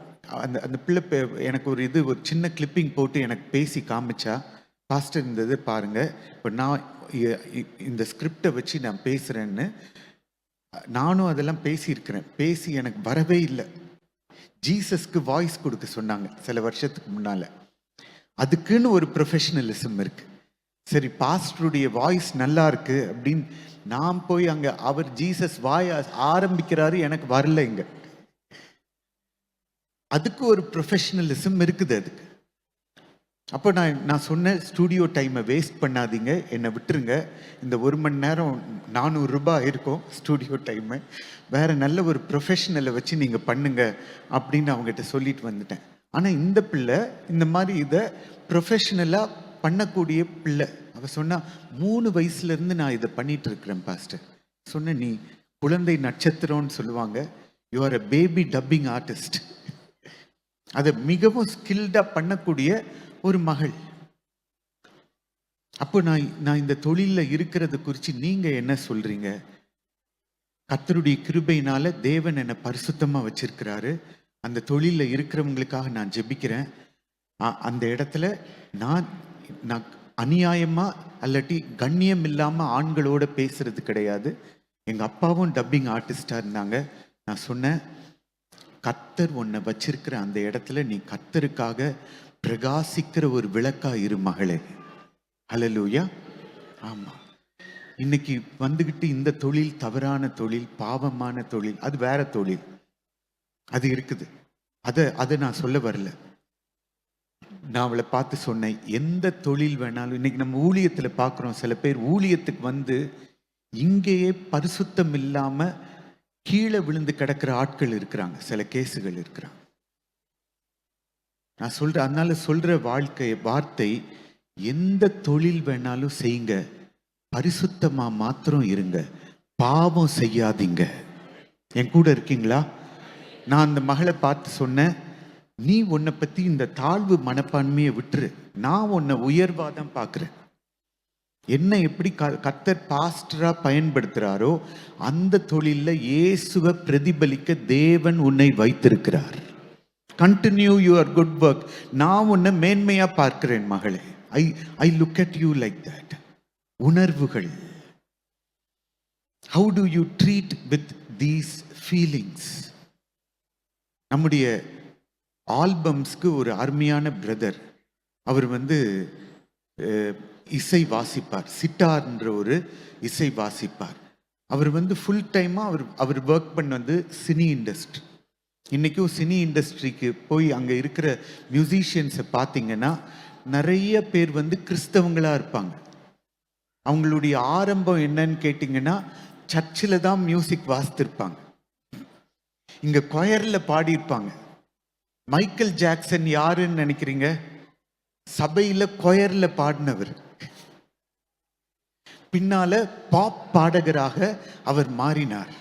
அந்த பிள்ளை எனக்கு ஒரு சின்ன கிளிப்பிங் போட்டு எனக்கு பேசி காமிச்சா, பாஸ்டர் இந்த இது பாருங்கள், இப்போ நான் இந்த ஸ்கிரிப்டை வச்சு நான் பேசுகிறேன்னு. நானும் அதெல்லாம் பேசியிருக்கிறேன், பேசி எனக்கு வரவே இல்லை. ஜீசஸ்க்கு வாய்ஸ் கொடுக்க சொன்னாங்க சில வருஷத்துக்கு முன்னால். அதுக்குன்னு ஒரு ப்ரொஃபஷனலிசம் இருக்குது. சரி, பாஸ்டருடைய வாய்ஸ் நல்லா இருக்கு அப்படின்னு நான் போய் அங்கே அவர் ஜீசஸ் வாய ஆரம்பிக்கிறாரு, எனக்கு வரல. இங்கே அதுக்கு ஒரு ப்ரொஃபஷனலிசம் இருக்குது அதுக்கு. அப்போ நான் சொன்னேன், ஸ்டூடியோ டைமை வேஸ்ட் பண்ணாதீங்க, என்னை விட்டுருங்க. இந்த 1 மணி நேரம் 400 ரூபாய் இருக்கும் ஸ்டூடியோ டைமு, வேற நல்ல ஒரு ப்ரொஃபஷனலை வச்சு நீங்கள் பண்ணுங்க அப்படின்னு அவங்ககிட்ட சொல்லிட்டு வந்துட்டேன். ஆனால் இந்த பிள்ளை இந்த மாதிரி இதை ப்ரொஃபஷனலாக பண்ணக்கூடிய பிள்ளை. அவ சொன்னா, 3 வயசுலேருந்து நான் இதை பண்ணிட்டு இருக்கிறேன் பாஸ்டர். சொன்னேன், நீ குழந்தை நட்சத்திரம்னு சொல்லுவாங்க, you are a baby dubbing artist. அதை மிகவும் ஸ்கில்டாக பண்ணக்கூடிய ஒரு மகள். அப்போ நான் இந்த தொழிலில் இருக்கிறது குறித்து நீங்கள் என்ன சொல்றீங்க? கர்த்தருடைய கிருபையினால தேவன் என்னை பரிசுத்தமாக வச்சிருக்கிறாரு. அந்த தொழிலில் இருக்கிறவங்களுக்காக நான் ஜெபிக்கிறேன். அந்த இடத்துல நான் அநியாயமாக அல்லாட்டி கண்ணியம் இல்லாமல் ஆண்களோட பேசுறது கிடையாது. எங்கள் அப்பாவும் டப்பிங் ஆர்டிஸ்டாக இருந்தாங்க. நான் சொன்னேன், கர்த்தர் உன்னை வச்சிருக்கிற அந்த இடத்துல நீ கர்த்தருக்காக பிரகாசிக்கிற ஒரு விளக்கா இரு மகளே. ஹல்லேலூயா. ஆமா, இன்னைக்கு வந்துகிட்டு இந்த தொழில் தவறான தொழில், பாவமான தொழில், அது வேற தொழில், அது இருக்குது. அதை நான் சொல்ல வரல. நான் அவளை பார்த்து சொன்னேன், எந்த தொழில் வேணாலும். இன்னைக்கு நம்ம ஊழியத்தில் பார்க்குறோம், சில பேர் ஊழியத்துக்கு வந்து இங்கேயே பரிசுத்தம் இல்லாம கீழே விழுந்து கிடக்கிற ஆட்கள் இருக்கிறாங்க, சில கேசுகள் இருக்கிறாங்க. நான் சொல்றேன், அதனால சொல்ற வார்த்தை, எந்த தொழில் வேணாலும் செய்யுங்க, பரிசுத்தமா மாத்திரம் இருங்க, பாவம் செய்யாதீங்க. என் கூட இருக்கீங்களா? நான் அந்த மகளை பார்த்து சொன்னேன், நீ உன்னை பத்தி இந்த தாழ்வு மனப்பான்மையை விட்டுரு, நான் உன்னை உயர்வா தான் பார்க்கிறேன். என்ன எப்படி கர்த்தர் பாஸ்டரா பயன்படுத்துறாரோ அந்த தொழில இயேசுவை பிரதிபலிக்க தேவன் உன்னை வைத்திருக்கிறார். Continue your good work. நான் உன்னை மேன்மையா பார்க்கிறேன் மகளே. I look at you like that. உணர்வுகள். How do you treat with these feelings? நம்முடைய ஆல்பம்ஸ்க்கு ஒரு அருமையான பிரதர், அவர் வந்து இசை வாசிப்பார், சிட்டார்ன்ற ஒரு இசை வாசிப்பார். அவர் வந்து ஃபுல் டைமாக அவர் ஒர்க் பண்ணது சினி இண்டஸ்ட்ரி. இன்றைக்கும் சினி இண்டஸ்ட்ரிக்கு போய் அங்கே இருக்கிற மியூசிஷியன்ஸை பார்த்தீங்கன்னா நிறைய பேர் வந்து கிறிஸ்தவங்களாக இருப்பாங்க. அவங்களுடைய ஆரம்பம் என்னன்னு கேட்டிங்கன்னா சர்ச்சில் தான் மியூசிக் வாசித்திருப்பாங்க, இங்கே கொயரில் பாடியிருப்பாங்க. மைக்கேல் ஜாக்சன் யாருன்னு நினைக்கிறீங்க? சபையில் கொயரில் பாடினவர். பின்னால பாப் பாடகராக அவர் மாறினார்.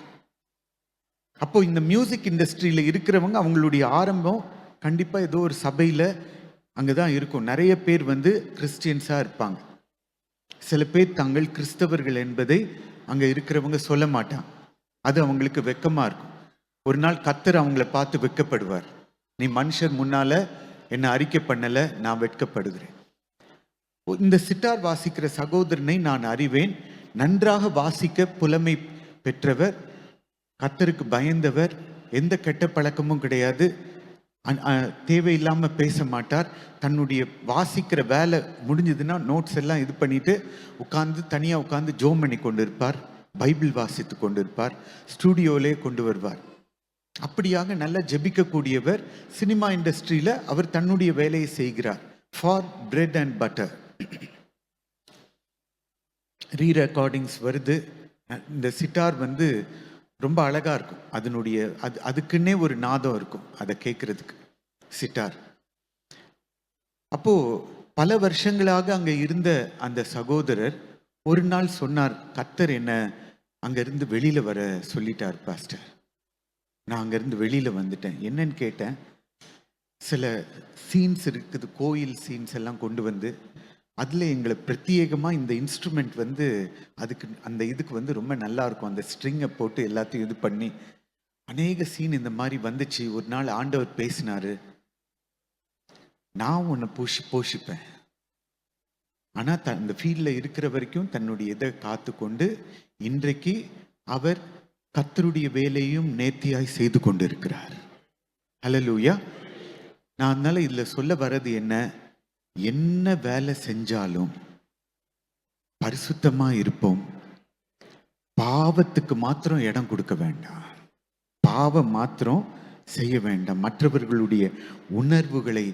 அப்போ இந்த மியூசிக் இண்டஸ்ட்ரியில இருக்கிறவங்க அவங்களுடைய ஆரம்பம் கண்டிப்பா ஏதோ ஒரு சபையில அங்கதான் இருக்கும். நிறைய பேர் வந்து கிறிஸ்டியன்ஸா இருப்பாங்க. சில பேர் தாங்கள் கிறிஸ்தவர்கள் என்பதை அங்க இருக்கிறவங்க சொல்ல மாட்டாங்க. அது அவங்களுக்கு வெக்கமா இருக்கும். ஒரு நாள் கர்த்தர் அவங்கள பார்த்து வெட்கப்படுவார். நீ மனுஷர் முன்னால என்ன அறிக்கை பண்ணல, நான் வெட்கப்படுகிறேன். இந்த சிட்டார் வாசிக்கிற சகோதரனை நான் அறிவேன், நன்றாக வாசிக்க புலமை பெற்றவர், கர்த்தருக்கு பயந்தவர், எந்த கெட்ட பழக்கமும் கிடையாது, தேவையில்லாம பேச மாட்டார். தன்னுடைய வாசிக்கிற வேலை முடிஞ்சதுன்னா நோட்ஸ் எல்லாம் இது பண்ணிட்டு தனியாக உட்காந்து ஜோம் பண்ணி கொண்டு இருப்பார், பைபிள் வாசித்து கொண்டு இருப்பார், ஸ்டூடியோலே கொண்டு வருவார். அப்படியாக நல்லா ஜெபிக்கக்கூடியவர். சினிமா இண்டஸ்ட்ரியில் அவர் தன்னுடைய வேலையை செய்கிறார். For bread and butter re recordings வருது. இந்த சிட்டார் ரொம்ப அழகா இருக்கும். அதனுடைய அதுக்குன்னே ஒரு நாதம் இருக்கும் அதை கேட்கறதுக்கு, சிட்டார். அப்போ பல வருஷங்களாக அங்க இருந்த அந்த சகோதரர் ஒரு நாள் சொன்னார், கர்த்தர் என்ன அங்கிருந்து வெளியில வர சொல்லிட்டார் பாஸ்டர். நான் அங்கிருந்து வெளியில வந்துட்டேன். என்னன்னு கேட்டேன். சில சீன்ஸ் இருக்குது, கோயில் சீன்ஸ் எல்லாம் கொண்டு வந்து அதில் எங்களை பிரத்யேகமாக இந்த இன்ஸ்ட்ருமெண்ட் அதுக்கு அந்த இதுக்கு ரொம்ப நல்லா இருக்கும். அந்த ஸ்ட்ரிங்கை போட்டு எல்லாத்தையும் இது பண்ணி அநேக சீன் இந்த மாதிரி வந்துச்சு. ஒரு நாள் ஆண்டவர் பேசினாரு, நான் உன்னை போஷிப்பேன். ஆனால் அந்த ஃபீல்டில் இருக்கிற வரைக்கும் தன்னுடைய இதை காத்து கொண்டு இன்றைக்கு அவர் கர்த்தருடைய வேலையும் நேர்த்தியாய் செய்து கொண்டு இருக்கிறார். ஹல்லேலூயா. நான் அதனால இதில் சொல்ல வர்றது என்ன வேலை செஞ்சாலும் பரிசுத்தமா இருப்போம். பாவத்துக்கு மாத்திரம் இடம் கொடுக்க வேண்டாம், பாவம் மாத்திரம் செய்ய வேண்டாம். மற்றவர்களுடைய உணர்வுகளை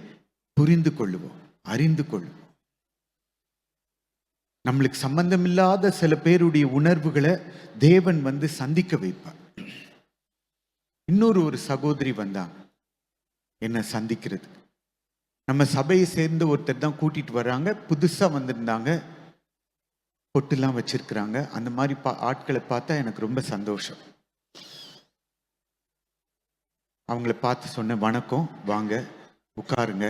புரிந்து கொள்ளுவோம், அறிந்து கொள்ளுவோம். நம்மளுக்கு சம்பந்தமில்லாத சில பேருடைய உணர்வுகளை தேவன் சந்திக்க வைப்பார். இன்னொரு சகோதரி வந்தாங்க என்ன சந்திக்கிறது. நம்ம சபையை சேர்ந்து ஒருத்தர் தான் கூட்டிட்டு வர்றாங்க. புதுசா வந்திருந்தாங்க, பொட்டுலாம் வச்சிருக்கிறாங்க. அந்த மாதிரி ஆட்களை பார்த்தா எனக்கு ரொம்ப சந்தோஷம். அவங்கள பார்த்து சொன்ன, வணக்கம், வாங்க உட்காருங்க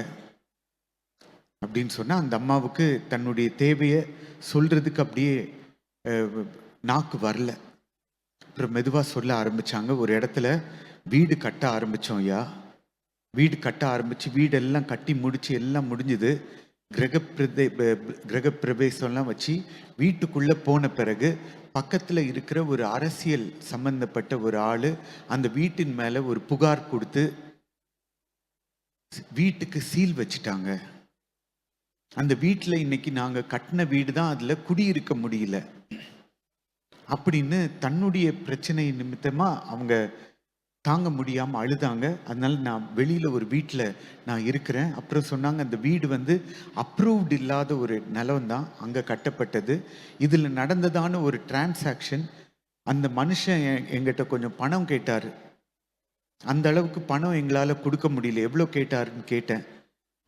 அப்படின்னு சொன்னா, அந்த அம்மாவுக்கு தன்னுடைய தேவையை சொல்றதுக்கு அப்படியே நாக்கு வரல. அப்புறம் மெதுவா சொல்ல ஆரம்பிச்சாங்க. ஒரு இடத்துல வீடு கட்ட ஆரம்பிச்சோம் ஐயா, வீடு கட்ட ஆரம்பிச்சு வீடெல்லாம் கட்டி முடிச்சு எல்லாம் முடிஞ்சுது. கிரகப்பிரவேசம்லாம் வச்சு வீட்டுக்குள்ள போன பிறகு பக்கத்துல இருக்கிற ஒரு அரசியல் சம்பந்தப்பட்ட ஒரு ஆளு அந்த வீட்டின் மேல ஒரு புகார் கொடுத்து வீட்டுக்கு சீல் வச்சுட்டாங்க. அந்த வீட்டுல இன்னைக்கு நாங்க கட்டின வீடு தான், அதுல குடியிருக்க முடியல அப்படின்னு தன்னுடைய பிரச்சனை நிமித்தமா அவங்க தாங்க முடியாம அழுதாங்க. அதனால நான் வெளியில ஒரு வீட்டில் நான் இருக்கிறேன். அப்புறம் சொன்னாங்க, அந்த வீடு அப்ரூவ்டு இல்லாத ஒரு நிலம் தான் அங்க கட்டப்பட்டது. இதுல நடந்ததான ஒரு டிரான்சாக்ஷன். அந்த மனுஷன் எங்கிட்ட கொஞ்சம் பணம் கேட்டாரு. அந்த அளவுக்கு பணம் எங்களால கொடுக்க முடியல. எவ்வளோ கேட்டாருன்னு கேட்டேன்.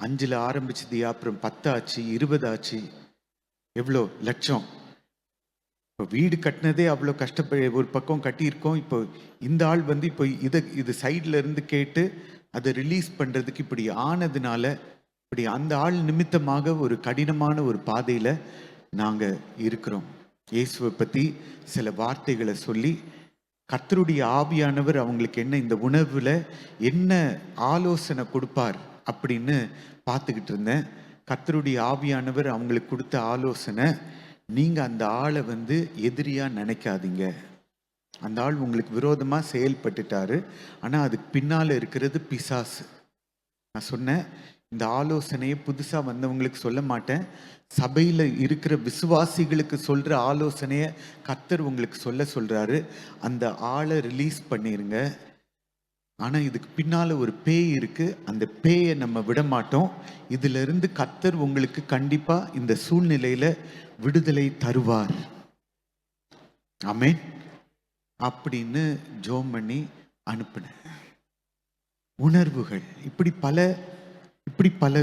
5ல் ஆரம்பிச்சதுயா, அப்புறம் 10 ஆச்சு, 20 ஆச்சு, எவ்வளோ லட்சம். இப்போ வீடு கட்டினதே அவ்வளோ கஷ்டப்பட ஒரு பக்கம் கட்டியிருக்கோம். இப்போ இந்த ஆள் இப்போ இது சைட்ல இருந்து கேட்டு அதை ரிலீஸ் பண்றதுக்கு இப்படி ஆனதுனால, இப்படி அந்த ஆள் நிமித்தமாக ஒரு கடினமான ஒரு பாதையில நாங்க இருக்கிறோம். இயேசுவை பத்தி சில வார்த்தைகளை சொல்லி கர்த்தருடைய ஆவியானவர் அவங்களுக்கு என்ன இந்த உணர்வுல என்ன ஆலோசனை கொடுப்பார் அப்படின்னு பார்த்துக்கிட்டு இருந்தேன். கர்த்தருடைய ஆவியானவர் அவங்களுக்கு கொடுத்த ஆலோசனை, நீங்க அந்த ஆளை எதிரியா நினைக்காதீங்க. அந்த ஆள் உங்களுக்கு விரோதமா செயல்பட்டுட்டாரு, ஆனா அதுக்கு பின்னால இருக்கிறது பிசாசு. நான் சொன்னேன், இந்த ஆலோசனையை புதுசா வந்தவங்களுக்கு சொல்ல மாட்டேன், சபையில இருக்கிற விசுவாசிகளுக்கு சொல்ற ஆலோசனைய கர்த்தர் உங்களுக்கு சொல்றாரு. அந்த ஆளை ரிலீஸ் பண்ணிருங்க. ஆனா இதுக்கு பின்னால ஒரு பேய் இருக்கு, அந்த பேயை நம்ம விட மாட்டோம். இதுல இருந்து கர்த்தர் உங்களுக்கு கண்டிப்பா இந்த சூழ்நிலையில விடுதலை தருவார். ஆமென் அப்படின்னு ஜோம் பண்ணி அனுப்பினேன். உணர்வுகள் இப்படி பல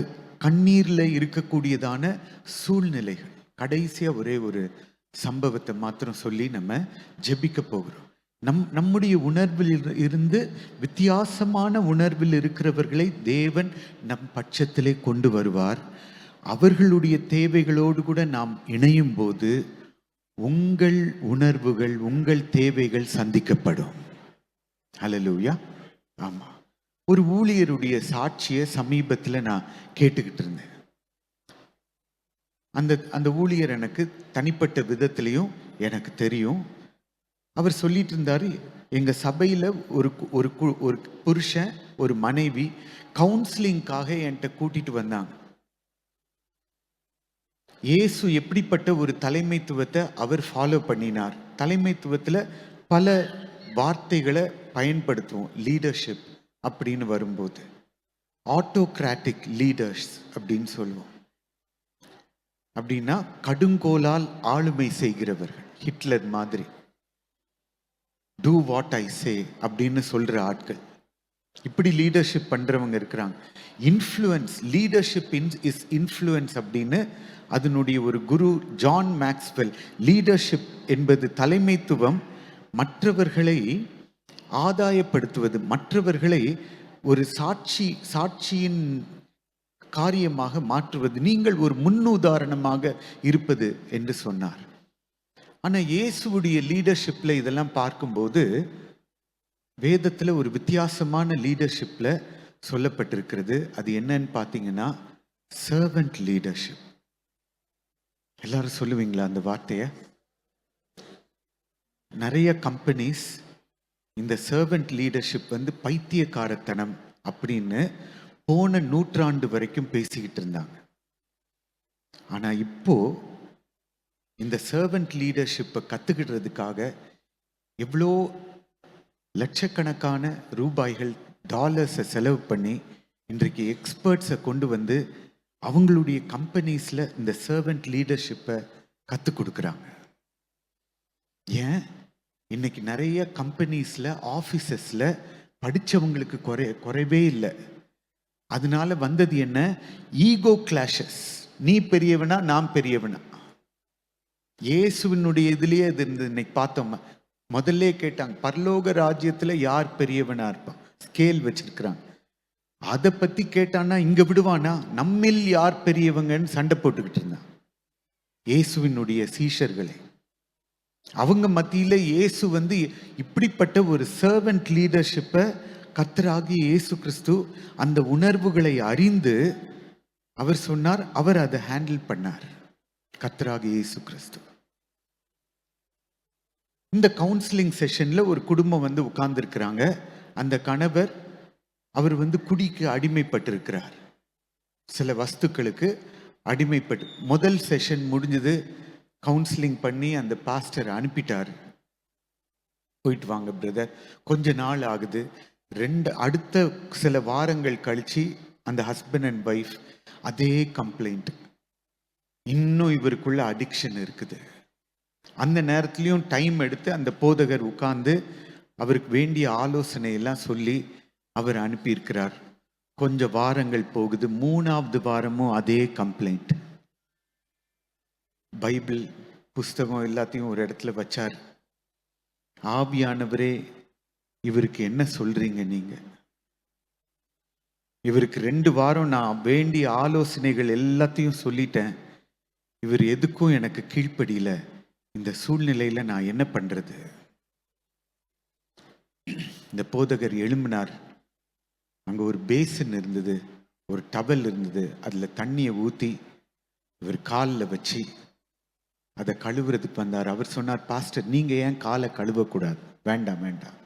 கண்ணீர்ல இருக்கக்கூடியதான சூழ்நிலைகள். கடைசியா ஒரே ஒரு சம்பவத்தை மாத்திரம் சொல்லி நம்ம ஜெபிக்க போகிறோம். நம்முடைய உணர்வில் இருந்து வித்தியாசமான உணர்வில் இருக்கிறவர்களை தேவன் நம் பட்சத்திலே கொண்டு வருவார். அவர்களுடைய தேவைகளோடு கூட நாம் இணையும் போது உங்கள் உணர்வுகள், உங்கள் தேவைகள் சந்திக்கப்படும். ஹல்லேலூயா. ஆமா, ஒரு ஊழியருடைய சாட்சியை சமீபத்தில் நான் கேட்டுக்கிட்டு இருந்தேன். அந்த ஊழியர் எனக்கு தனிப்பட்ட விதத்திலையும் எனக்கு தெரியும். அவர் சொல்லிட்டு இருந்தாரு, எங்க சபையில் ஒரு ஒரு ஒரு புருஷன் ஒரு மனைவி கவுன்சிலிங்காக என்கிட்ட கூட்டிட்டு வந்தாங்க. இயேசு எப்படிப்பட்ட ஒரு தலைமைத்துவத்தை அவர் ஃபாலோ பண்ணினார். தலைமைத்துவத்தில் பல வார்த்தைகளை பயன்படுத்துவோம். லீடர்ஷிப் அப்படின்னு வரும்போது ஆட்டோகிராட்டிக் லீடர்ஸ் அப்படின்னு சொல்லுவோம். அப்படின்னா கடுங்கோலால் ஆளுமை செய்கிறவர்கள், ஹிட்லர் மாதிரி. டூ வாட் ஐ சே அப்படின்னு சொல்ற ஆட்கள், இப்படி லீடர்ஷிப் பண்றவங்க இருக்கிறாங்க. இன்ஃப்ளூயன்ஸ், லீடர்ஷிப் இஸ் இன்ஃப்ளூயன்ஸ் அப்படின்னு அதனுடைய ஒரு குரு ஜான் மேக்ஸ்வெல், லீடர்ஷிப் என்பது தலைமைத்துவம், மற்றவர்களை ஆதாயப்படுத்துவது, மற்றவர்களை ஒரு சாட்சியின் காரியமாக மாற்றுவது, நீங்கள் ஒரு முன்னுதாரணமாக இருப்பது என்று சொன்னார். ஆனால் இயேசுவுடைய லீடர்ஷிப்பில் இதெல்லாம் பார்க்கும்போது வேதத்தில் ஒரு வித்தியாசமான லீடர்ஷிப்பில் சொல்லப்பட்டிருக்கிறது. அது என்னன்னு பார்த்தீங்கன்னா சர்வன்ட் லீடர்ஷிப். எல்லாரும் சொல்லுவீங்களா அந்த வார்த்தையை? நிறைய கம்பெனிஸ் இந்த சர்வன்ட் லீடர்ஷிப் வந்து பைத்தியக்காரத்தனம் அப்படின்னு போன நூற்றாண்டு வரைக்கும் பேசிக்கிட்டு இருந்தாங்க. ஆனால் இப்போ இந்த சர்வன்ட் லீடர்ஷிப்பை கற்றுக்கிடுறதுக்காக எவ்வளோ லட்சக்கணக்கான ரூபாய்கள், டாலர்ஸை செலவு பண்ணி இன்றைக்கு எக்ஸ்பர்ட்ஸை கொண்டு வந்து அவங்களுடைய கம்பெனிஸில் இந்த சர்வன்ட் லீடர்ஷிப்பை கற்றுக் கொடுக்குறாங்க. ஏன் இன்னைக்கு நிறைய கம்பெனிஸில், ஆஃபீஸஸில் படித்தவங்களுக்கு குறைவே இல்லை. அதனால வந்தது என்ன? Ego clashes. நீ பெரியவனா, நான் பெரியவனா. இயேசுவினுடைய இதுலயே இது இருந்தது. இன்னைக்கு பார்த்தோம், முதல்ல கேட்டாங்க பரலோக ராஜ்யத்துல யார் பெரியவனா இருப்பான், ஸ்கேல் வச்சிருக்கிறாங்க. அதை பத்தி கேட்டான்னா இங்க விடுவானா? நம்மில் யார் பெரியவங்கன்னு சண்டை போட்டுக்கிட்டு இருந்தான் இயேசுவினுடைய சீஷர்களை. அவங்க மத்தியில இயேசு வந்து இப்படிப்பட்ட ஒரு சர்வன்ட் லீடர்ஷிப்பை கர்த்தராகிய இயேசு கிறிஸ்து அந்த உணர்வுகளை அறிந்து அவர் சொன்னார், அவர் அதை ஹேண்டில் பண்ணார். கர்த்தராகிய இயேசு கிறிஸ்து இந்த கவுன்சிலிங் செஷன்ல ஒரு குடும்பம் வந்து உட்கார்ந்து இருக்கிறாங்க. அந்த கணவர் அவர் வந்து குடிக்கு அடிமைப்பட்டிருக்கிறார், சில வஸ்துக்களுக்கு அடிமைப்பட்டு. முதல் செஷன் முடிஞ்சது, கவுன்சிலிங் பண்ணி அந்த பாஸ்டர் அனுப்பிட்டார். போயிட்டு வாங்க பிரதர். கொஞ்ச நாள் ஆகுது. அடுத்த சில வாரங்கள் கழிச்சு அந்த ஹஸ்பண்ட் அண்ட் ஒய்ஃப் அதே கம்ப்ளைண்ட், இன்னும் இவருக்குள்ள அடிக்ஷன் இருக்குது. அந்த நேரத்திலையும் டைம் எடுத்து அந்த போதகர் உட்கார்ந்து அவருக்கு வேண்டிய ஆலோசனை எல்லாம் சொல்லி அவர் அனுப்பியிருக்கிறார். கொஞ்சம் வாரங்கள் போகுது. 3வது வாரமும் அதே கம்ப்ளைண்ட். பைபிள் புஸ்தகம் எல்லாத்தையும் ஒரு இடத்துல வச்சார். ஆவியானவரே, இவருக்கு என்ன சொல்றீங்க நீங்க? இவருக்கு 2 வாரம் நான் வேண்டிய ஆலோசனைகள் எல்லாத்தையும் சொல்லிட்டேன், இவர் எதுக்கும் எனக்கு கீழ்ப்படியில. இந்த சூழ்நிலையில நான் என்ன பண்றது? இந்த போதகர் எழும்பினார். அங்க ஒரு பேசன் இருந்தது, ஒரு டவல் இருந்தது. அதுல தண்ணியை ஊத்தி இவர் காலில் வச்சு அதை கழுவுறதுக்கு வந்தார். அவர் சொன்னார், பாஸ்டர் நீங்க ஏன் காலை கழுவக்கூடாது? வேண்டாம் வேண்டாம்.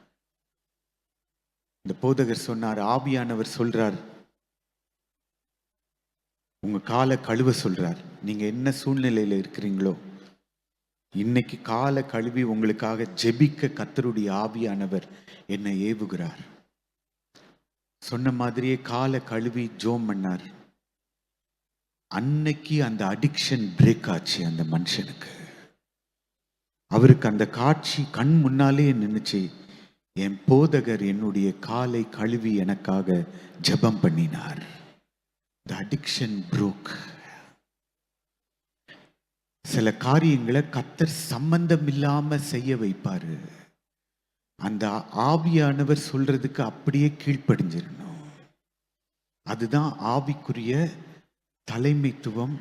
இந்த போதகர் சொன்னார், ஆவியானவர் சொல்றார், உங்க காலை கழுவ சொல்றார். நீங்க என்ன சூழ்நிலையில இருக்கிறீங்களோ இன்னைக்கு காலை கழுவி உங்களுக்காக ஜெபிக்க கர்த்தருடைய ஆவியானவர் என்னை ஏவுகிறார். சொன்ன மாதிரியே காலை கழுவி ஜோம் பண்ணார். அன்னைக்கு அந்த அடிக்ஷன் பிரேக் ஆச்சு அந்த மனுஷனுக்கு. அவருக்கு அந்த காட்சி கண் முன்னாலே நின்னுச்சு. என் போதகர் என்னுடைய காலை கழுவி எனக்காக ஜெபம் பண்ணினார். The addiction broke. சில காரியங்களை கர்த்தர் சம்பந்தம் இல்லாம செய்ய வைப்பாரு. அந்த ஆவியானவர் சொல்றதுக்கு அப்படியே கீழ்ப்படிஞ்சிடணும். அதுதான் ஆவிக்குரிய தலைமைத்துவம்.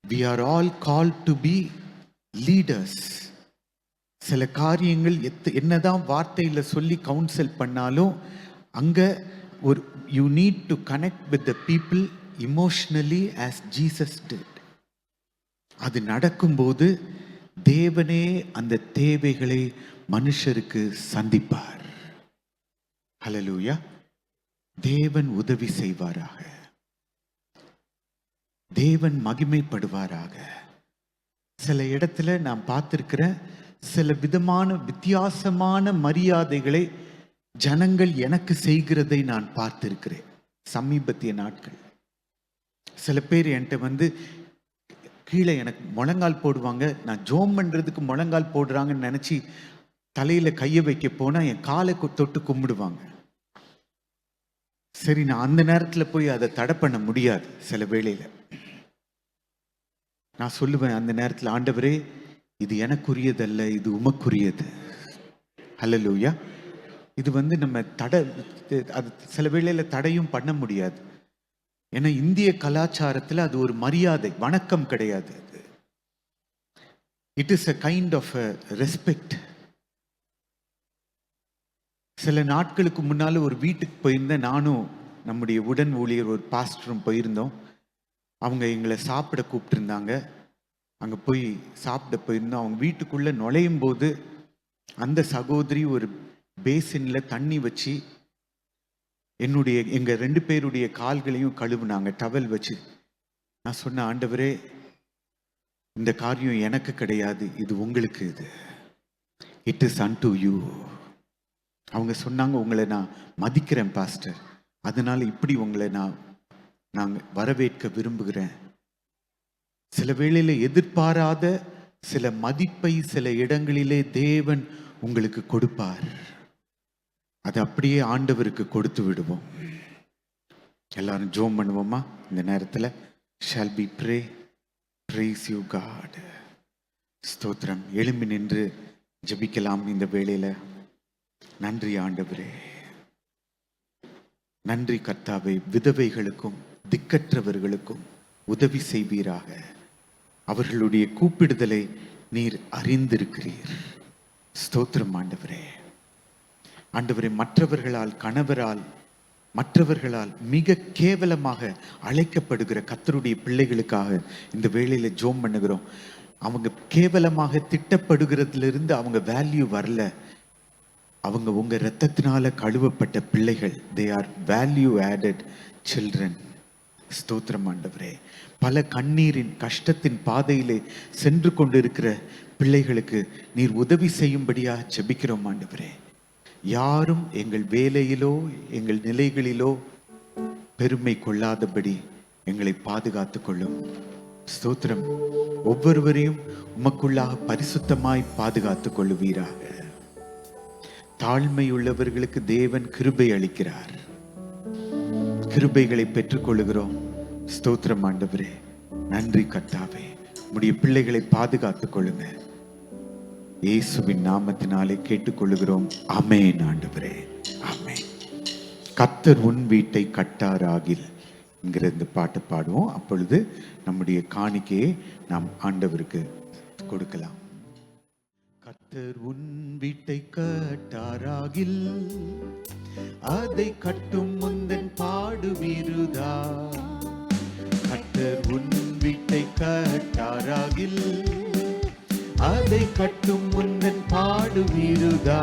We are all called to be leaders. சில காரியங்கள் என்னதான் வார்த்தையில சொல்லி கவுன்சில் பண்ணாலும் அங்க ஒரு you need to connect with the people emotionally as Jesus did. அது நடக்கும்போது தேவனே அந்த தேவைகளை மனுஷருக்கு சந்திப்பார். ஹல்லேலூயா. தேவன் உதவி செய்வாராக, தேவன் மகிமைப்படுவாராக. சில இடத்துல நான் பார்த்திருக்கிற சில வித்தியாசமான மரியாதைகளை ஜனங்கள் எனக்கு செய்கிறதை நான் பார்த்திருக்கிறேன் சமீபத்திய நாட்கள். சில பேர் என்கிட்ட கீழே எனக்கு முழங்கால் போடுவாங்க. நான் ஜோம் பண்றதுக்கு முழங்கால் போடுறாங்கன்னு நினைச்சு தலையில கையை வைக்க போனா என் காலை தொட்டு கும்பிடுவாங்க. சரி, நான் அந்த நேரத்துல போய் அதை தடை பண்ண முடியாது. சில வேளையில நான் சொல்லுவேன், அந்த நேரத்தில், ஆண்டவரே, இது எனக்குரியதல்ல, இது உமக்குரியது. ஹல்லேலூயா. இது நம்ம அது சில வேளையில தடையும் பண்ண முடியாது. ஏன்னா இந்திய கலாச்சாரத்தில் அது ஒரு மரியாதை, வணக்கம் கிடையாது. It is a kind of respect. சில நாட்களுக்கு முன்னால ஒரு வீட்டுக்கு போயிருந்தேன். நானும் நம்முடைய உடன் ஊழியர் ஒரு பாஸ்டரும் போயிருந்தோம். அவங்க எங்களை சாப்பிட கூப்பிட்டுருந்தாங்க. அங்கே போய் சாப்பிட போயிருந்தோம். அவங்க வீட்டுக்குள்ளே நுழையும் போது அந்த சகோதரி ஒரு பேசினில் தண்ணி வச்சு எங்கள் 2 பேருடைய கால்களையும் கழுவுனாங்க டவல் வச்சு. நான் சொன்ன, ஆண்டவரே, இந்த காரியம் எனக்கு கிடையாது, இது உங்களுக்கு, இது இட் இஸ் unto you. அவங்க சொன்னாங்க, உங்களை நான் மதிக்கிறேன் பாஸ்டர், அதனால இப்படி உங்களை நான் வரவேற்க விரும்புகிறேன். சில வேளையில எதிர்பாராத சில மதிப்பை சில இடங்களிலே தேவன் உங்களுக்கு கொடுப்பார். அது அப்படியே ஆண்டவருக்கு கொடுத்து விடுவோம். எல்லாரும் ஜோம் பண்ணுவோமா இந்த நேரத்தில்? shall we pray? praise you God. ஸ்தோத்திரம். எழும்பி நின்று ஜெபிக்கலாம் இந்த வேளையில. நன்றி ஆண்டவரே, நன்றி கர்த்தாவே. விதவைகளுக்கும் திக்கற்றவர்களுக்கும் உதவி செய்வீராக. அவர்களுடைய கூப்பிடுதலை நீர் அறிந்திருக்கிறீர். ஸ்தோத்திரம் ஆண்டவரே. ஆண்டவரே, மற்றவர்களால், கணவரால், மற்றவர்களால் மிக கேவலமாக அழைக்கப்படுகிற கர்த்தருடைய பிள்ளைகளுக்காக இந்த வேளையில ஜோம் பண்ணுகிறோம். அவங்க கேவலமாக திட்டப்படுகிறதுல அவங்க வேல்யூ வரல. அவங்க உங்க இரத்தத்தினால கழுவப்பட்ட பிள்ளைகள். They are value added children. ஸ்தோத்திரம் ஆண்டவரே. பல கண்ணீரின் கஷ்டத்தின் பாதையிலே சென்று கொண்டிருக்கிற பிள்ளைகளுக்கு நீர் உதவி செய்யும்படியாக ஜெபிக்கிறோம் ஆண்டவரே. யாரும் எங்கள் வேலையிலோ எங்கள் நிலைகளிலோ பெருமை கொள்ளாதபடி எங்களை பாதுகாத்துக் கொள்ளும். ஸ்தோத்திரம். ஒவ்வொருவரையும் உமக்குள்ளாக பரிசுத்தமாய் பாதுகாத்துக் கொள்ளுவீராக. தாழ்மை உள்ளவர்களுக்கு தேவன் கிருபை அளிக்கிறார். கிருபைகளை பெற்றுக் கொள்ளுகிறோம். ஸ்தோத்திரம் ஆண்டவரே. நன்றி கர்த்தாவே. உம்முடைய பிள்ளைகளை பாதுகாத்துக் கொள்ளுங்க. இயேசுவின் நாமத்தினாலே கேட்டுக்கொள்ளுகிறோம். ஆமென் ஆண்டவரே, ஆமென். கர்த்தர் உன் வீட்டை கட்டாராகில் என்கிற இந்த பாட்டு பாடுவோம். அப்பொழுது நம்முடைய காணிக்கையை நாம் ஆண்டவருக்கு கொடுக்கலாம். கர்த்தர் உன் வீட்டை கட்டாராகில் அதை கட்டும் முந்தன் பாடுவீருதா. கர்த்தர் உன் வீட்டை கட்டாராகில் அதை கட்டும் முந்தன் பாடுவீருதா.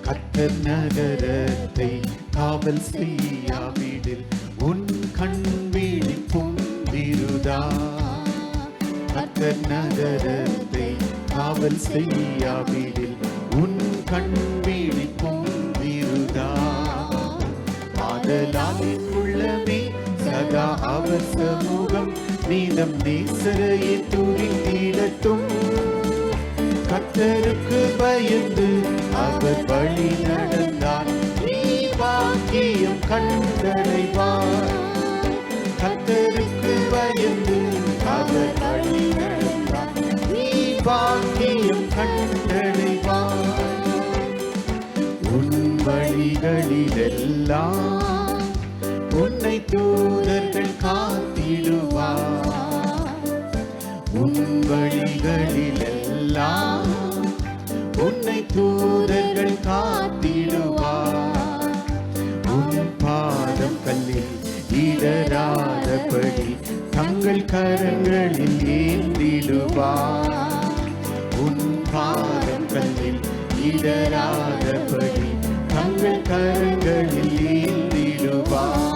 கர்த்தர் நகரத்தை காவல் செய்யாவிடில் உன் கண் விழிப்பும் விருதா. கர்த்தர் நகரத்தை காவல் செய்யாவிடில் உன் கண் விழிப்பும் விருதா. ஆதலால் உள்ளமே சதா அவர் சமூகம் நீதம் நேசரையை துதித்திடட்டும். கர்த்தருக்கு பயந்து அவர் வழி நடந்தார் நீ பாக்கியம் கண்டடைவார். கர்த்தருக்கு பயந்து அவர் வழி நடந்தார் நீ பாக்கியம் கண்டடைவார். உன் வழிகளிலெல்லாம் உன்னை தூதர்கள் காத்திடுவார். உன் வழிகளிலெல்லாம் உன்னை தூதர்கள் காத்திடுவார். உன் பாதம் கல்லில் இடராதபடி தங்கள் கரங்களில் ஏந்திடுவார். உன் பாதம் கல்லில் இடராதபடி தங்கள் கரங்களில் ஏந்திடுவார்.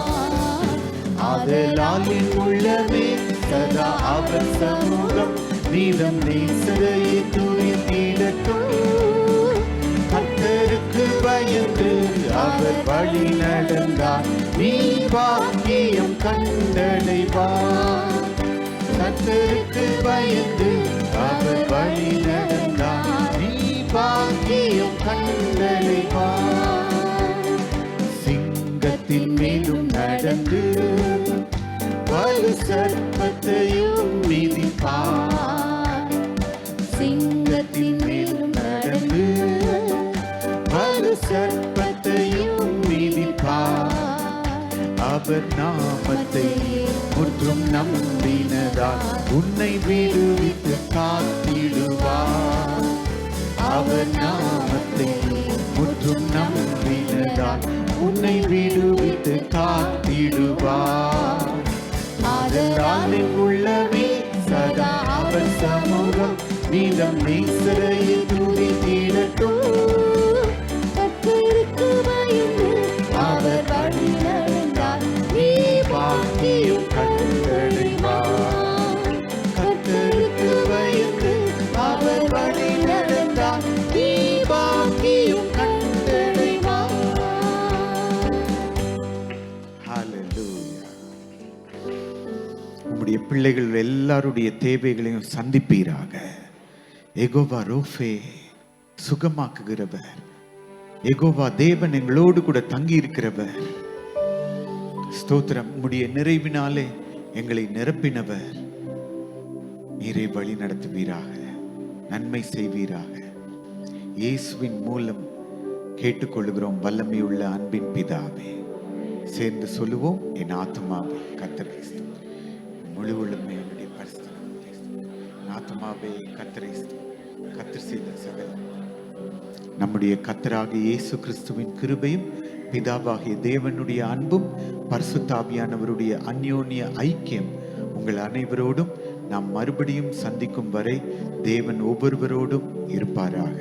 ஆதலால் என் உள்ளமே சதா அவர் சமூகம் நீதம் நேசரையை துதித்திடட்டும். கர்த்தருக்கு பயந்து அவர் வழி நடந்தார், நீ பாக்கியம் கண்டடைவார். கர்த்தருக்கு பயந்து அவர் வழி நடந்தார், நீ பாக்கியம் கண்டடைவார். சிங்கத்தின் மேலும் நடந்து வலு சர்ப்பத்தையும் மிதிப்பார். சிங்கத்தின் மேலும் நடந்து வலு சர்ப்பத்தையும் மிதிப்பார். அவர் நாமத்தை முற்றும் நம்பினதால் உன்னை விடுவித்து காத்திடுவார். அவர் நாமத்தை முற்றும் நம்பினதால் உன்னை விடுவித்து காத்திடுவார். ஆதலால் என் உள்ளமே சதா அவர் சமூகம் நீதம் நேசரையை துதித்திடட்டும். கர்த்தருக்கு பயந்து அவர் வழி நடந்தார், நீ பாக்கியம் கண்டடைவார். கர்த்தருக்கு பயந்து அவர் வழி நடந்தார், நீ பாக்கியம் கண்டடைவார். ஹல்லேலூயா. உம்முடைய பிள்ளைகள் எல்லாருடைய தேவைகளையும் சந்திப்பீராக. யெகோவா ரோஃபே, சுகமாக்குகிறவர். யெகோவா தேவன் எங்களோடு கூட தங்கி இருக்கிறவர். ஸ்தோத்திரம். உம்முடைய நிறைவினாலே எங்களை நிரப்பினவர். நீரை வழி நடத்துவீராக, நன்மை செய்வீராக. இயேசுவின் மூலம் கேட்டுக்கொள்கிறோம் வல்லமையுள்ள அன்பின் பிதாவே. சேர்ந்து சொல்லுவோம், என் ஆத்துமாவே கர்த்தரை ஸ்தோத்திரி. முழு உள்ளமே என்னுடைய பரிசுத்த நாமத்தை ஸ்தோத்திரி. என் ஆத்துமாவே கர்த்தரை ஸ்தோத்திரி. கர்த்தர் செய்த சகல நம்முடைய கர்த்தராகிய இயேசு கிறிஸ்துவின் கிருபையும் பிதாவாகிய தேவனுடைய அன்பும் பரிசுத்த ஆவியானவருடைய அந்யோன்ய ஐக்கியம் உங்கள் அனைவரோடும் நாம் மறுபடியும் சந்திக்கும் வரை தேவன் ஒவ்வொருவரோடும் இருப்பாராக.